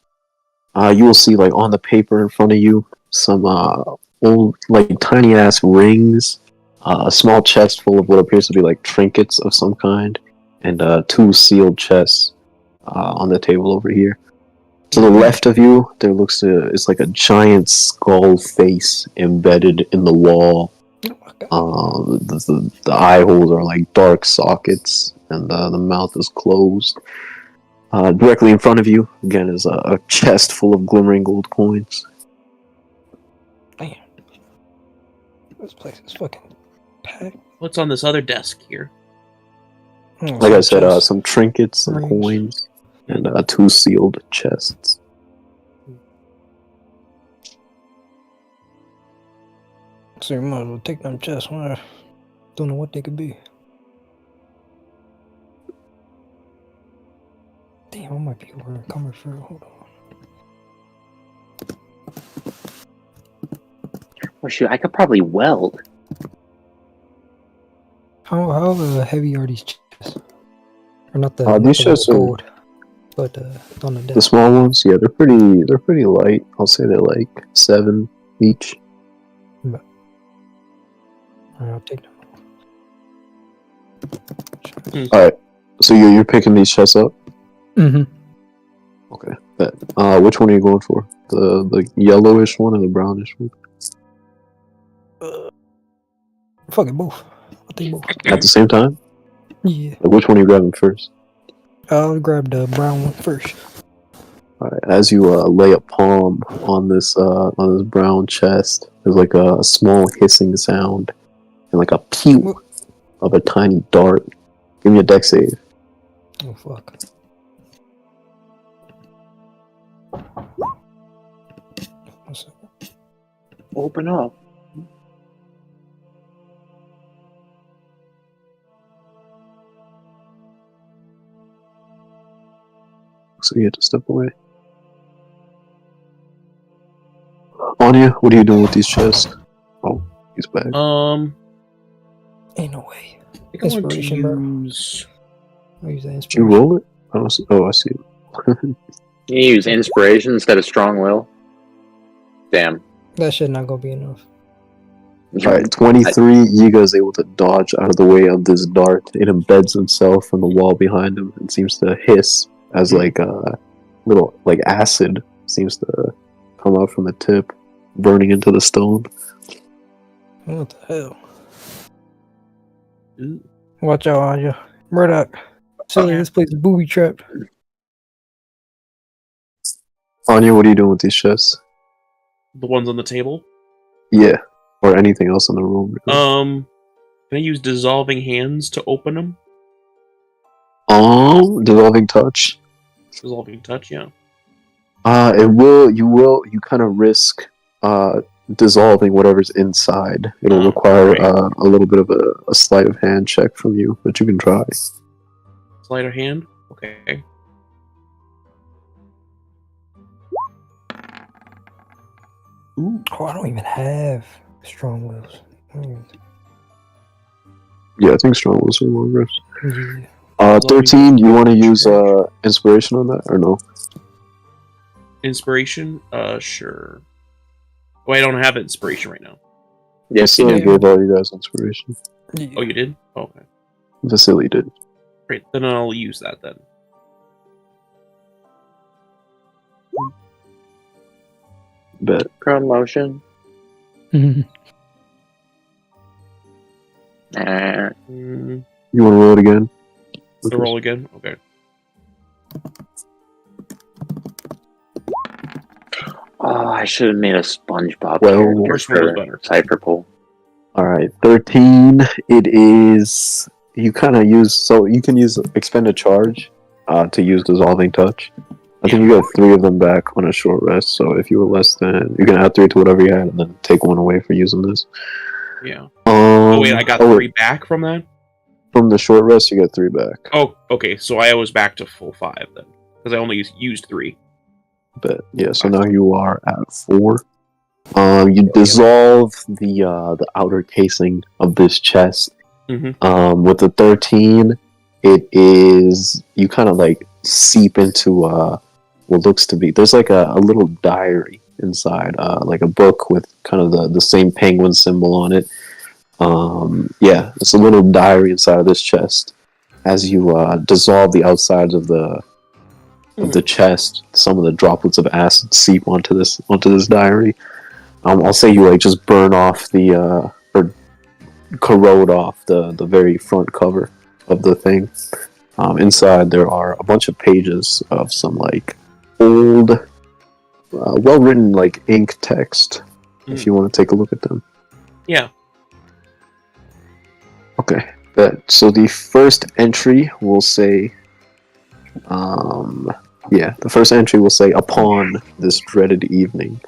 You will see, like, on the paper in front of you, some old, like, tiny ass rings, a small chest full of what appears to be like trinkets of some kind, and 2 sealed chests on the table over here. To the left of you, it's like a giant skull face embedded in the wall. The eye holes are like dark sockets, and the mouth is closed. Directly in front of you, again, is a chest full of glimmering gold coins. Damn. This place is fucking packed. What's on this other desk here? Like I said, some trinkets, some coins, and 2 sealed chests. So you might as well take them chests. I don't know what they could be. Damn, I might be overcoming for it. Hold on. Well, shoot, I could probably weld. How heavy are these chests? Or not the these chests gold, but on the desk. The small ones, yeah, they're pretty light. I'll say they're like 7 each. Alright, I'll take them. Alright, so you're picking these chests up? Mm-hmm. Okay. Which one are you going for? The yellowish one or the brownish one? Fuck it, both. I'll take both. At the same time? Yeah. Like, which one are you grabbing first? I'll grab the brown one first. Alright, as you lay a palm on this brown chest, there's like a small hissing sound and like a pew of a tiny dart. Give me a dex save. Oh fuck. Open up. So you have to step away. Onya, what are you doing with these chests? Oh, he's back. Ain't no way. I think I want to Inspiration, bro. use... I'll use that Did you inspiration. roll it? I don't see. Oh, I see it. You use inspiration instead of strong will? Damn. That shit not gonna be enough. Alright, 23, Yiga is able to dodge out of the way of this dart. It embeds himself in the wall behind him and seems to hiss as like a little like acid seems to come out from the tip, burning into the stone. What the hell? Ooh. Watch out, Anya. Murdoch. Silly, this place is booby trapped. Anya, what are you doing with these chests? The ones on the table. Yeah, or anything else in the room. Can I use dissolving hands to open them? Dissolving touch. Dissolving touch, yeah. You kind of risk dissolving whatever's inside. It'll require right. a little bit of a sleight of hand check from you, but you can try. Sleight of hand? Okay. Ooh. Oh, I don't even have strong wills. Yeah, I think strong wills are long rest. Yeah. 13, you want to use inspiration on that, or no? Inspiration? Sure. Oh, I don't have inspiration right now. Yes, I gave all you guys inspiration. Yeah. Oh, you did? Oh, okay. Vasily did. Great, then I'll use that then. Bet. Crown motion. Mm, You want to roll it again? the roll again? Okay. Oh, I should have made a SpongeBob Well, character first one was for better. Cypher Pool. Alright, 13. It is. You kind of use. So you can use expend a charge to use dissolving touch. I think you get 3 of them back on a short rest, so if you were less than. You can add 3 to whatever you had and then take 1 away for using this. Yeah. Oh, wait, I got 3 back from that? From the short rest, you get 3 back. Oh, okay, so I was back to full 5 then. Because I only used 3. But yeah, so now you are at 4. You dissolve the outer casing of this chest. Mm-hmm. With the 13, it is you kind of like seep into what looks to be there's like a little diary inside, like a book with kind of the same penguin symbol on it. Yeah, it's a little diary inside of this chest. As you dissolve the outsides of the chest, some of the droplets of acid seep onto this diary. I'll say you like just burn off or corrode off the very front cover of the thing. Inside there are a bunch of pages of some like old, well written like ink text. If you want to take a look at them. Yeah. Okay. So the first entry will say, the first entry will say, upon this dreaded evening,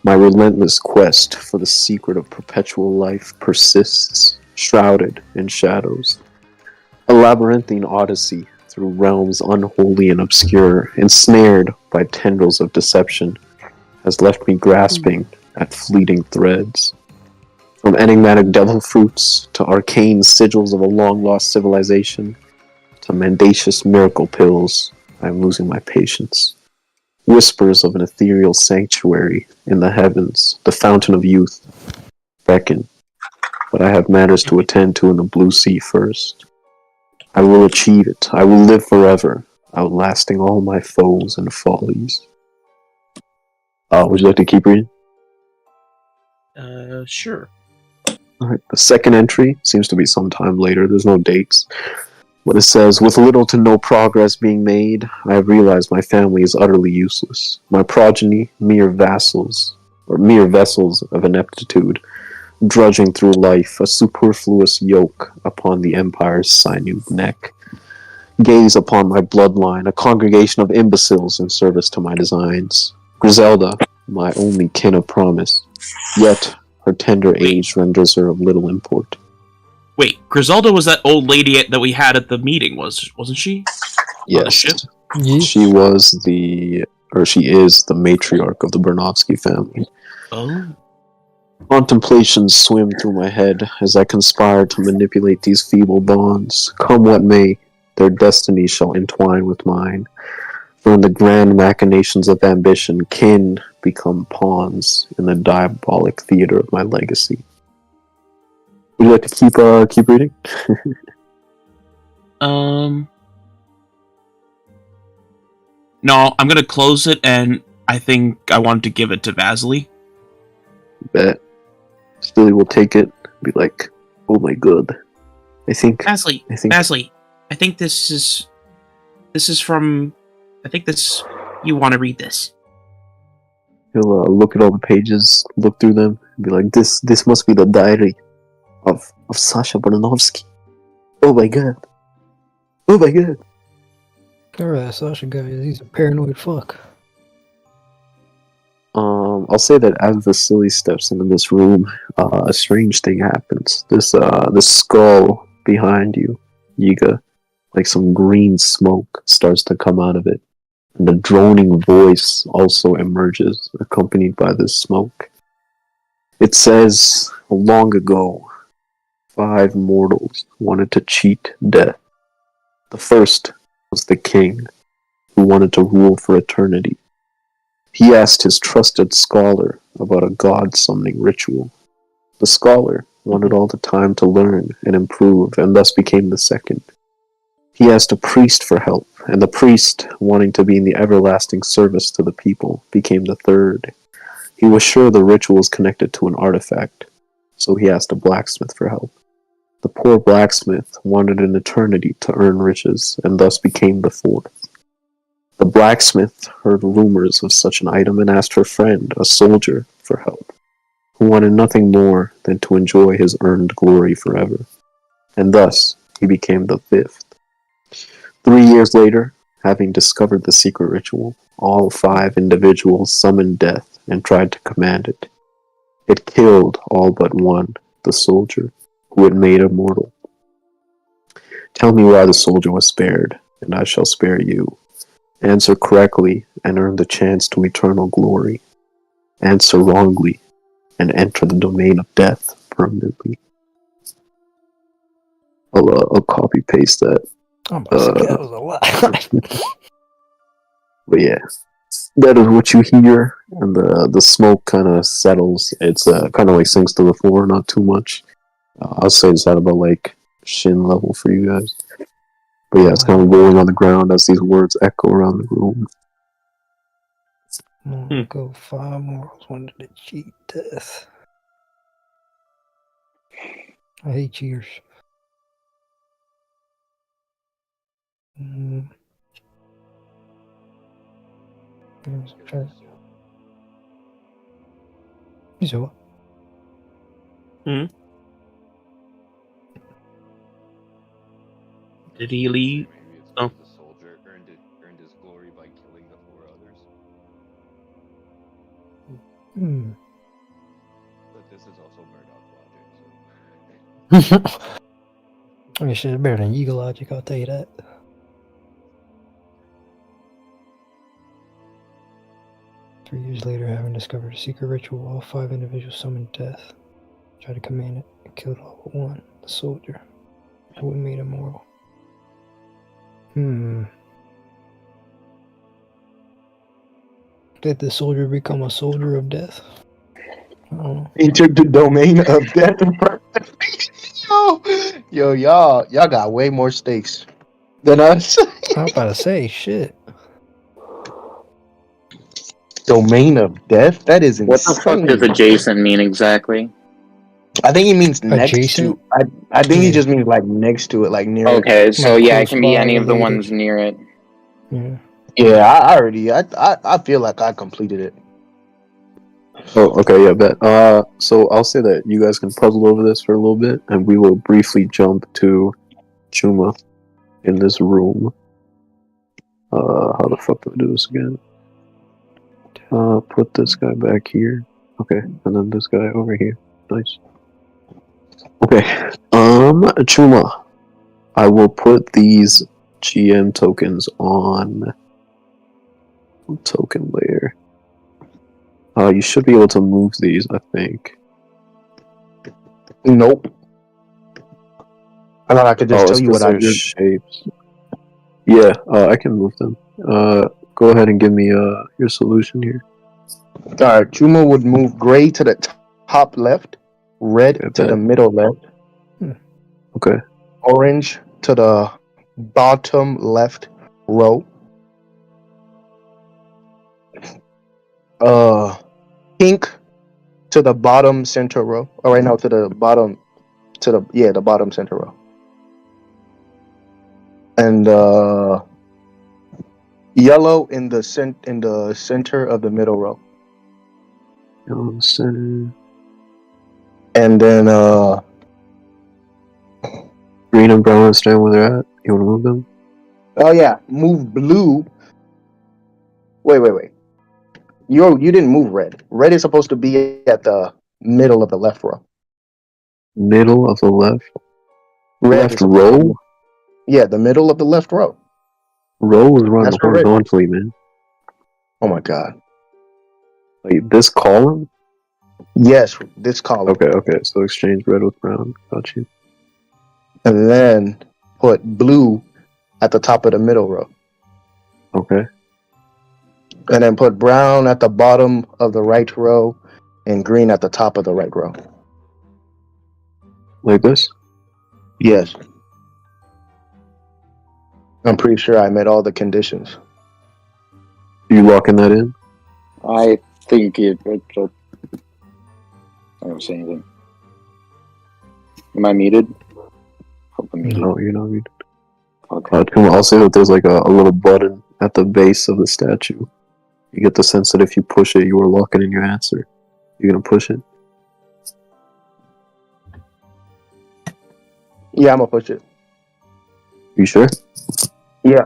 my relentless quest for the secret of perpetual life persists, shrouded in shadows. A labyrinthine odyssey through realms unholy and obscure, ensnared by tendrils of deception, has left me grasping at fleeting threads. From enigmatic devil fruits to arcane sigils of a long-lost civilization, to mendacious miracle pills, I am losing my patience. Whispers of an ethereal sanctuary in the heavens, the fountain of youth, beckon, but I have matters to attend to in the blue sea first. I will achieve it. I will live forever, outlasting all my foes and follies. Would you like to keep reading? Sure. Alright, the second entry seems to be sometime later. There's no dates. But it says, with little to no progress being made, I have realized my family is utterly useless. My progeny, mere vessels of ineptitude, drudging through life, a superfluous yoke upon the empire's sinewed neck. Gaze upon my bloodline, a congregation of imbeciles in service to my designs. Griselda, my only kin of promise, yet her tender age renders her of little import. Wait, Griselda was that old lady that we had at the meeting, wasn't she? Yes. On the ship? Yeah. She is the matriarch of the Bernovsky family. Oh. Contemplations swim through my head as I conspire to manipulate these feeble bonds. Come what may, their destiny shall entwine with mine. For in the grand machinations of ambition, kin become pawns in the diabolic theater of my legacy. Would you like to keep reading? No, I'm gonna close it, and I think I want to give it to Vasily. Bet. Stilly will take it and be like, oh my god. I think Basley, I think this is from. I think this. You want to read this? he'll look at all the pages, look through them, and be like, "This must be the diary of Sasha Baranovsky. Oh my god! Oh my god!" Alright, Sasha guy, he's a paranoid fuck. I'll say that as Vasily steps into this room, a strange thing happens. This skull behind you, Yiga, like some green smoke starts to come out of it. And the droning voice also emerges, accompanied by this smoke. It says, long ago, 5 mortals wanted to cheat death. The first was the king, who wanted to rule for eternity. He asked his trusted scholar about a god-summoning ritual. The scholar wanted all the time to learn and improve, and thus became the second. He asked a priest for help, and the priest, wanting to be in the everlasting service to the people, became the third. He was sure the ritual was connected to an artifact, so he asked a blacksmith for help. The poor blacksmith wanted an eternity to earn riches, and thus became the fourth. The blacksmith heard rumors of such an item and asked her friend, a soldier, for help, who wanted nothing more than to enjoy his earned glory forever. And thus, he became the fifth. 3 years later, having discovered the secret ritual, all 5 individuals summoned death and tried to command it. It killed all but one, the soldier, who had made immortal. Tell me why the soldier was spared, and I shall spare you. Answer correctly and earn the chance to eternal glory. Answer wrongly and enter the domain of death permanently. I'll copy paste that. I'm about to say that was a lot. But yeah, that is what you hear, and the smoke kind of settles. It's kind of like sinks to the floor, not too much. I'll say it's at about like shin level for you guys. But yeah, it's kind of rolling on the ground as these words echo around the room. Go 5 mortals wanted to cheat death. I hate cheaters. You said what? Did he leave? Oh. The soldier earned his glory by killing the 4 others. But this is also Murdoch logic, so. I mean, shit, it's better than Yiga logic, I'll tell you that. Three years later, having discovered a secret ritual, all 5 individuals summoned death, tried to command it, and killed all but one, the soldier, who had made immortal. Did the soldier become a soldier of death? Entered the domain of death. Yo, y'all got way more stakes than us. I was about to say, shit. Domain of death? That is insane. What the fuck does adjacent mean exactly? I think he means next Adjacent? to. I think he just means like next to it, like near. Okay, so Like yeah, it close can be by any of the related. ones near it. Yeah. Yeah, I already. I feel like I completed it. Oh, okay, yeah, bet. So I'll say that you guys can puzzle over this for a little bit, and we will briefly jump to Chuma in this room. How the fuck do I do this again? Put this guy back here. Okay, and then this guy over here. Nice. Okay, Chuma, I will put these GM tokens on token layer. You should be able to move these, I think. Nope. I thought I could just tell you what I did. Shapes. Yeah, I can move them. Go ahead and give me your solution here. Alright, Chuma would move gray to the top left, red to the middle left, Okay. orange to the bottom left row, pink to the bottom center row. Oh, right now to the bottom, the bottom center row. and yellow in the center of the middle row. Yellow in the center. And then Green and brown understand where they're at. You want to move them? oh yeah, move blue. Wait. You didn't move red. Red is supposed to be at the middle of the left row. Middle of the left. Red Left is supposed to row? be- yeah, the middle of the left row. Row is running That's where red- horizontally, man. Oh my god. Like this column? Yes, this column. Okay. So exchange red with brown. Got you. And then put blue at the top of the middle row. Okay. And then put brown at the bottom of the right row and green at the top of the right row. Like this? Yes. I'm pretty sure I met all the conditions. You locking that in? I think it. I don't say anything. Am I muted? Hope I'm muted. No, you're not muted. Okay. I'll say that there's like a little button at the base of the statue. You get the sense that if you push it, you are locking in your answer. You're gonna push it? Yeah, I'm gonna push it. You sure? Yeah.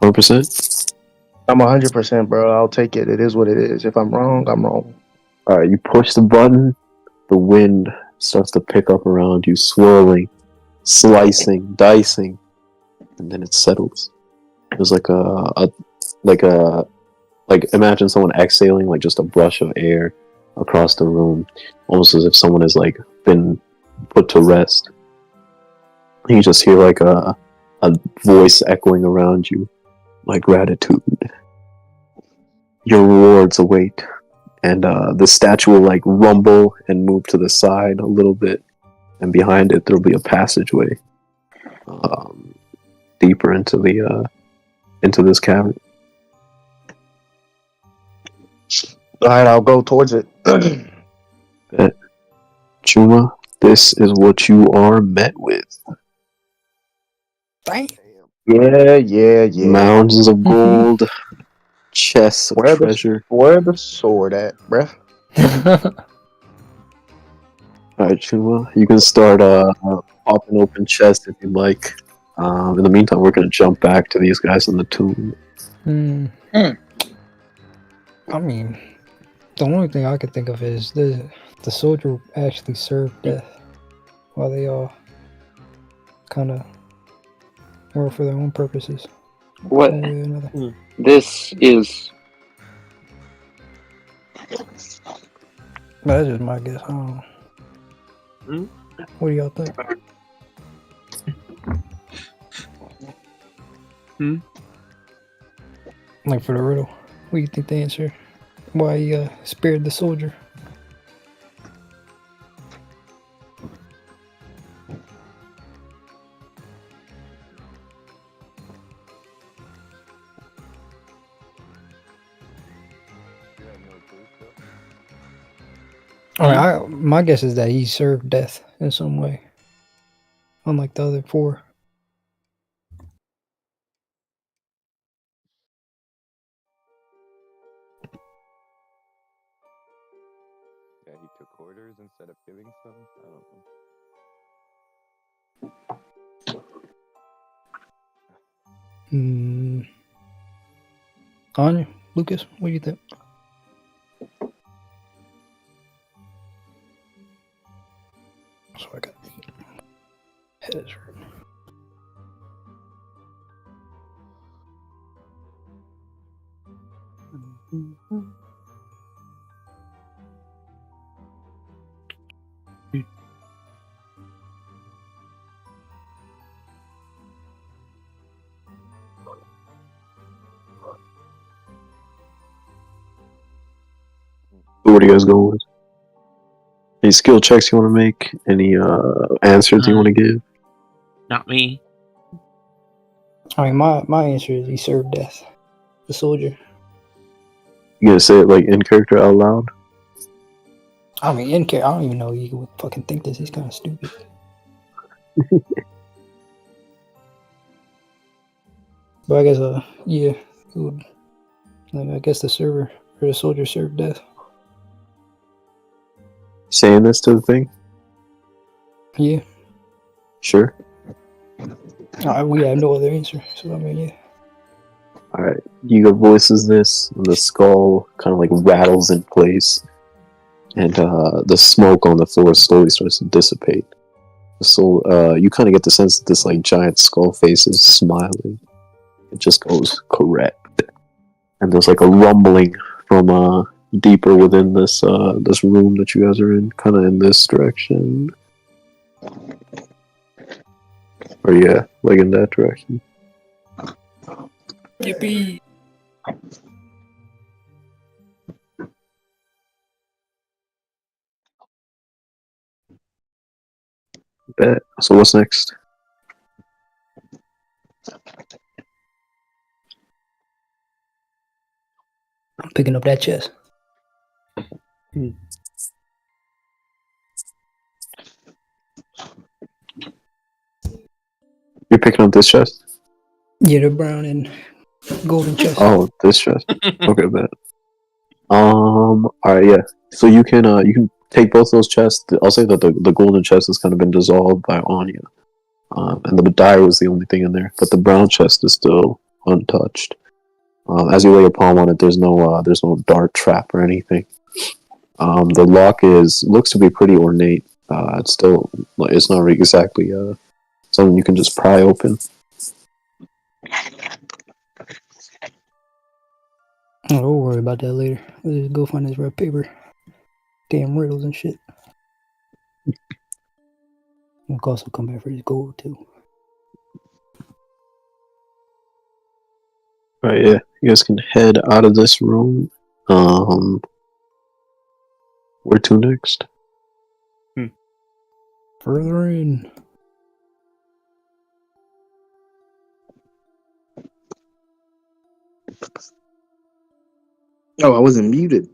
100%? I'm 100%, bro. I'll take it. It is what it is. If I'm wrong, I'm wrong. Alright, you push the button, the wind starts to pick up around you, swirling, slicing, dicing, and then it settles. There's like imagine someone exhaling like just a brush of air across the room, almost as if someone has like been put to rest. You just hear like a voice echoing around you, like gratitude. Your rewards await. And the statue will like rumble and move to the side a little bit, and behind it there'll be a passageway deeper into this cavern. Alright, I'll go towards it. Chuma, this is what you are met with. Damn. Yeah. Mounds of gold, chests of treasure. Where the sword at, bruh? Alright, Chuma, you can start popping open chests if you'd like. In the meantime, we're gonna jump back to these guys in the tomb. I mean, the only thing I could think of is the soldier actually served death while they all kind of were for their own purposes. What? One way or another. This is. That's just my guess. I don't know. What do y'all think? Like for the riddle, what do you think the answer? Why he spared the soldier? I mean, my guess is that he served death in some way, unlike the other four. Yeah, he took orders instead of killing some. I don't know. Anya, Lucas, what do you think? So I got heads right. What are you guys going with? Any skill checks you want to make? Any answers you want to give? Not me. I mean, my answer is he served death. The soldier. You gonna say it like in character out loud? I mean, in character, I don't even know he would fucking think this. He's kind of stupid. But I guess, yeah, it would, like, I guess the server or the soldier served death. Saying this to the thing? Yeah. Sure. We have no other answer, so I mean, yeah. Alright, Yiga voices this, and the skull kind of like rattles in place, and the smoke on the floor slowly starts to dissipate. So you kind of get the sense that this like giant skull face is smiling. It just goes correct, and there's like a rumbling from deeper within this this room that you guys are in, kind of in this direction, or yeah, like in that direction. Yippee! Bet. So what's next? I'm picking up that chest. You're picking up this chest? Yeah, the brown and golden chest. Oh, this chest. Okay, bet. Alright, yeah. So you can take both those chests. I'll say that the golden chest has kind of been dissolved by Onya. And the dye was the only thing in there, but the brown chest is still untouched. As you lay a palm on it, there's no dart trap or anything. The lock looks to be pretty ornate. It's not exactly something you can just pry open. Oh, don't worry about that later. Let's just go find this red paper. Damn riddles and shit. We'll also come back for this gold too. Alright, yeah. You guys can head out of this room. Where to next? Further in. Oh, I wasn't muted.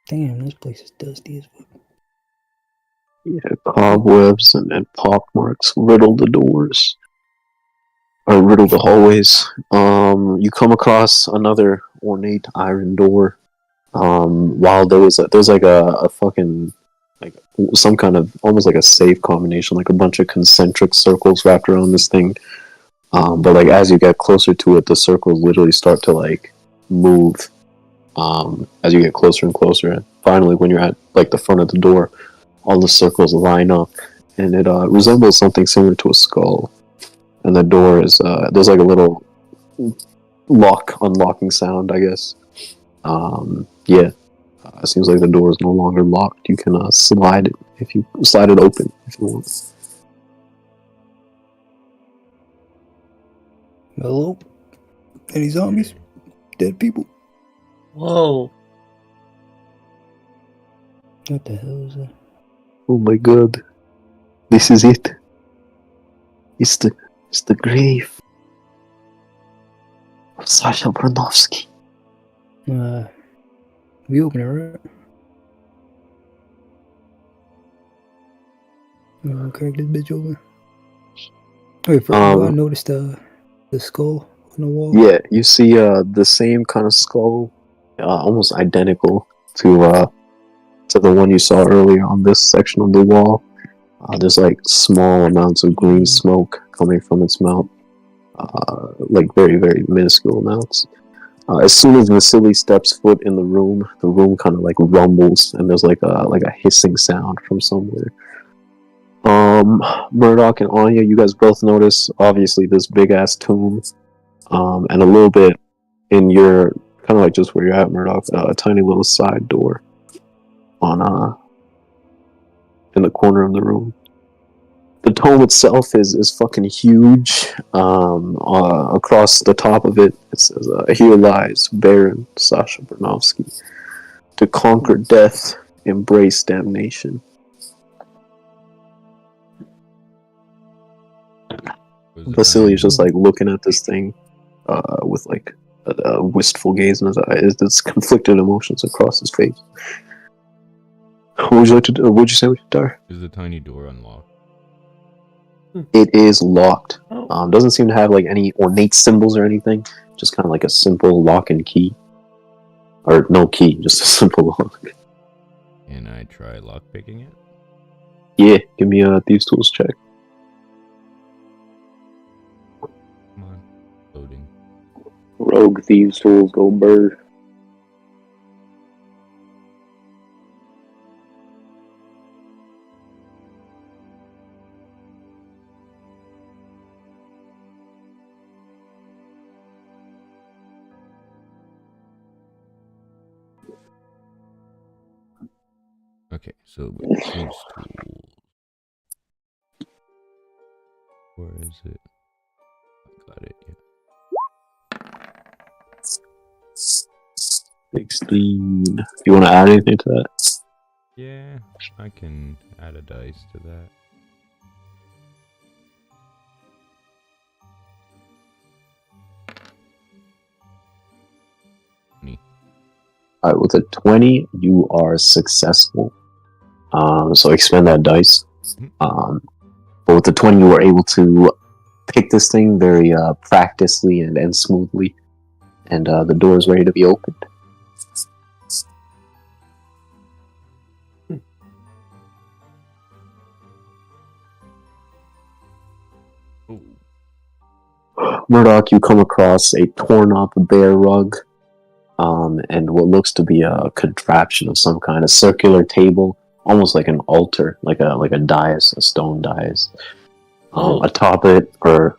Damn, this place is dusty as fuck. Yeah, cobwebs and pock marks riddle the doors. Or riddle the hallways. You come across another ornate iron door. While there's like a fucking like some kind of almost like a safe combination, like a bunch of concentric circles wrapped around this thing. But like as you get closer to it, the circles literally start to like move. As you get closer and closer, and finally, when you're at like the front of the door, all the circles line up, and it resembles something similar to a skull. And the door is there's like a little unlocking sound, I guess. Yeah, it seems like the door is no longer locked. You can slide it open if you want. Hello? Any zombies? Dead people? Whoa. What the hell is that? Oh my god, this is it. It's the grave of Sasha Branovsky. We open it, right? Crack this bitch open. Wait, first I noticed the skull on the wall. Yeah, you see the same kind of skull, almost identical to the one you saw earlier on this section of the wall. There's like small amounts of green smoke coming from its mouth, like very, very minuscule amounts. As soon as Vasily steps foot in the room kind of like rumbles, and there's like a hissing sound from somewhere. Murdoch and Onya, you guys both notice obviously this big ass tomb, and a little bit in your kind of like just where you're at, Murdoch, a tiny little side door on in the corner of the room. The tome itself is fucking huge. Across the top of it, it says, "Here lies Baron Sasha Branovsky. To conquer death, embrace damnation." Vasily is just like looking at this thing with like a wistful gaze in his eyes. There's conflicted emotions across his face. What would you like to do? What'd you say, Dar? Is the tiny door unlocked? It is locked. Oh. Doesn't seem to have like any ornate symbols or anything. Just kind of like a simple lock and key. Or no key, just a simple lock. Can I try lockpicking it? Yeah, give me a Thieves Tools check. Come on. Loading. Rogue Thieves Tools, go bird. Okay, so with thieves tools. Where is it? I got it, yeah. 16. Do you want to add anything to that? Yeah, I can add a dice to that. Alright, with a 20, you are successful. So expend that dice. But with the 20, you were able to pick this thing very practically and smoothly. And the door is ready to be opened. Murdoch, you come across a torn up bear rug. And what looks to be a contraption of some kind, a circular table, almost like an altar, like a dais, a stone dais. Atop it, or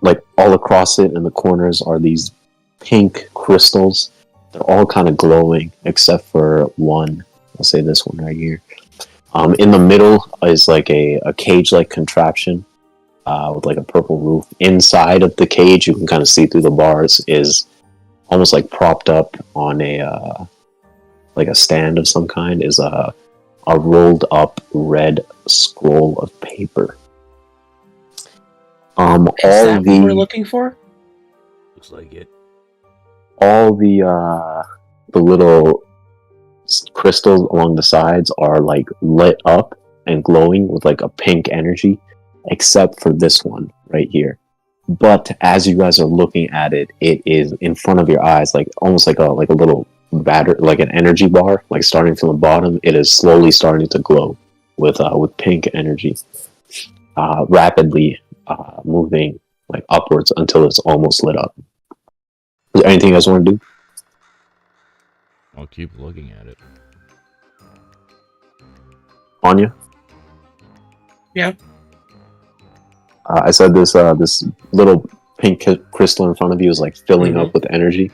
like all across it, in the corners are these pink crystals. They're all kind of glowing, except for one. I'll say this one right here. In the middle is like a cage-like contraption with like a purple roof. Inside of the cage, you can kind of see through the bars, is almost like propped up on a like a stand of some kind, is a rolled up red scroll of paper. Is that what we're looking for? Looks like it. All the little crystals along the sides are like lit up and glowing with like a pink energy, except for this one right here. But as you guys are looking at it, it is in front of your eyes, like almost like a little battery, like an energy bar, like starting from the bottom. It is slowly starting to glow with pink energy, rapidly moving like upwards until it's almost lit up. Is there anything you guys want to do? I'll keep looking at it. Onya? Yeah. I said this little pink crystal in front of you is like filling up with energy.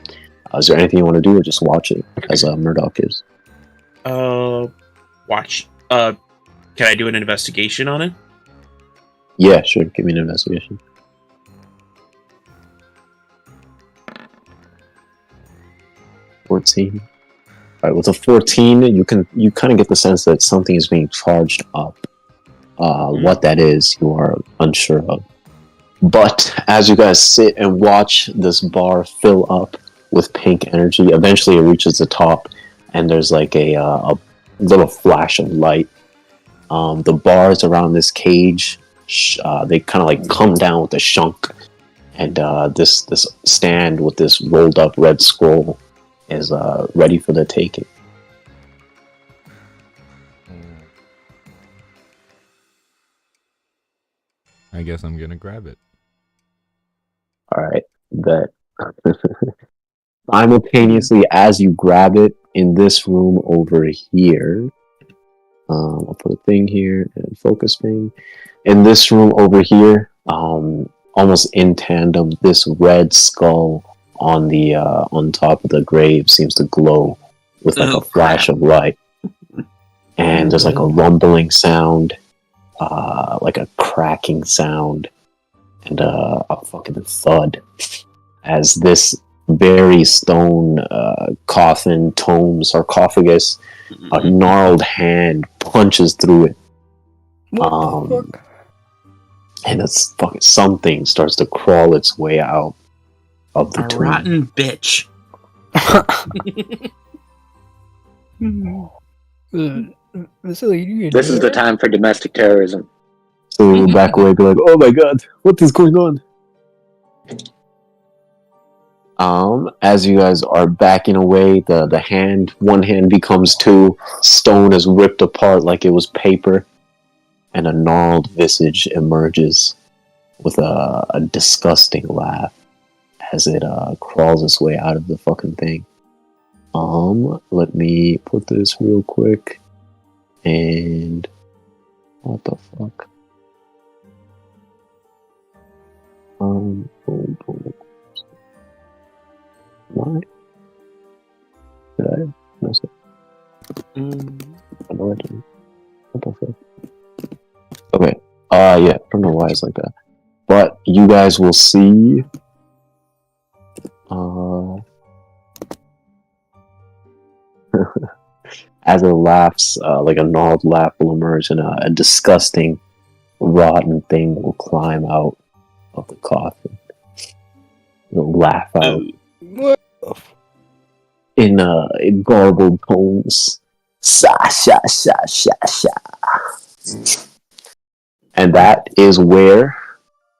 Is there anything you want to do, or just watch it as Murdoch is? Watch. Can I do an investigation on it? Yeah, sure. Give me an investigation. 14. Alright, with a 14, you kind of get the sense that something is being charged up. What that is, you are unsure of. But as you guys sit and watch this bar fill up with pink energy, eventually it reaches the top, and there's like a little flash of light. The bars around this cage, they kind of like come down with a shunk, and this stand with this rolled up red scroll is ready for the taking. I guess I'm gonna grab it. Alright, that simultaneously as you grab it in this room over here, I'll put a thing here and focus thing. In this room over here, almost in tandem, this red skull on the on top of the grave seems to glow with like a flash of light, and there's like a rumbling sound, like a cracking sound, and a fucking thud as this very stone coffin, tome, sarcophagus, a gnarled hand punches through it. And it's fucking something starts to crawl its way out of the tomb. Rotten bitch. Vasily, you This is the time for domestic terrorism. So we'll back away, be like, "Oh my god, what is going on?" As you guys are backing away, one hand becomes two, stone is ripped apart like it was paper, and a gnarled visage emerges with a disgusting laugh as it crawls its way out of the fucking thing. Let me put this real quick, and what the fuck? Hold on. Why? Did I mess up? No, I didn't. What the fuck? Okay. Yeah. I don't know why it's like that. But you guys will see. As it laughs, like a gnarled laugh will emerge, and a disgusting, rotten thing will climb out of the coffin. It'll laugh out. What? In garbled tones. Sha sha sha sha sha. And that is where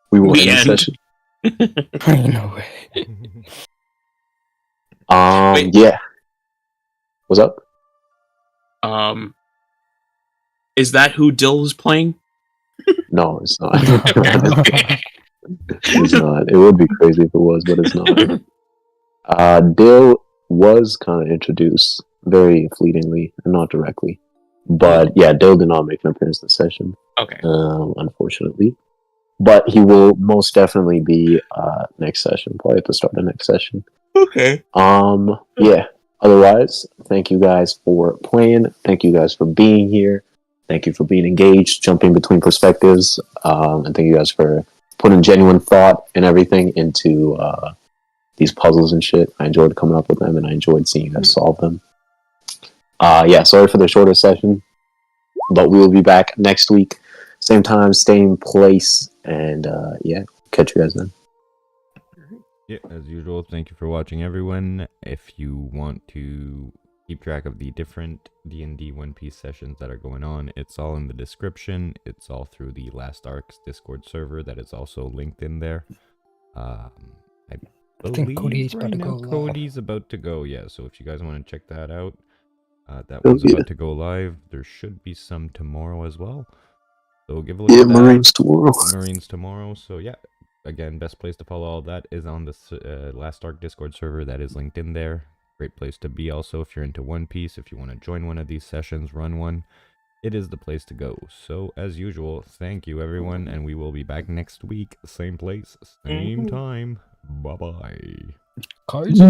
we will end the session. Ain't no way. Wait. Yeah. What's up? Is that who Dill is playing? No, it's not. It's not. It would be crazy if it was, but it's not. Dill was kind of introduced very fleetingly and not directly. But yeah, Dill did not make an appearance in the session. Okay. Unfortunately. But he will most definitely be next session, probably at the start of next session. Okay. Yeah. Otherwise, thank you guys for playing. Thank you guys for being here. Thank you for being engaged, jumping between perspectives. And thank you guys for putting genuine thought and everything into these puzzles and shit. I enjoyed coming up with them, and I enjoyed seeing you guys solve them. Yeah, sorry for the shorter session, but we will be back next week. Same time, same place, and yeah, catch you guys then. Yeah, as usual, thank you for watching, everyone. If you want to keep track of the different D&D One Piece sessions that are going on, it's all in the description. It's all through the Last Ark's Discord server that is also linked in there. I think Cody's about to go live. Cody's about to go, yeah. So if you guys want to check that out, that one's about to go live. There should be some tomorrow as well. So give a look at that. Marines tomorrow. Marines tomorrow. So yeah, again, best place to follow all that is on the Last Ark Discord server that is linked in there. Great place to be also if you're into One Piece. If you want to join one of these sessions, run one, it is the place to go. So as usual, thank you everyone, and we will be back next week. Same place, same time. Bye-bye. Cards?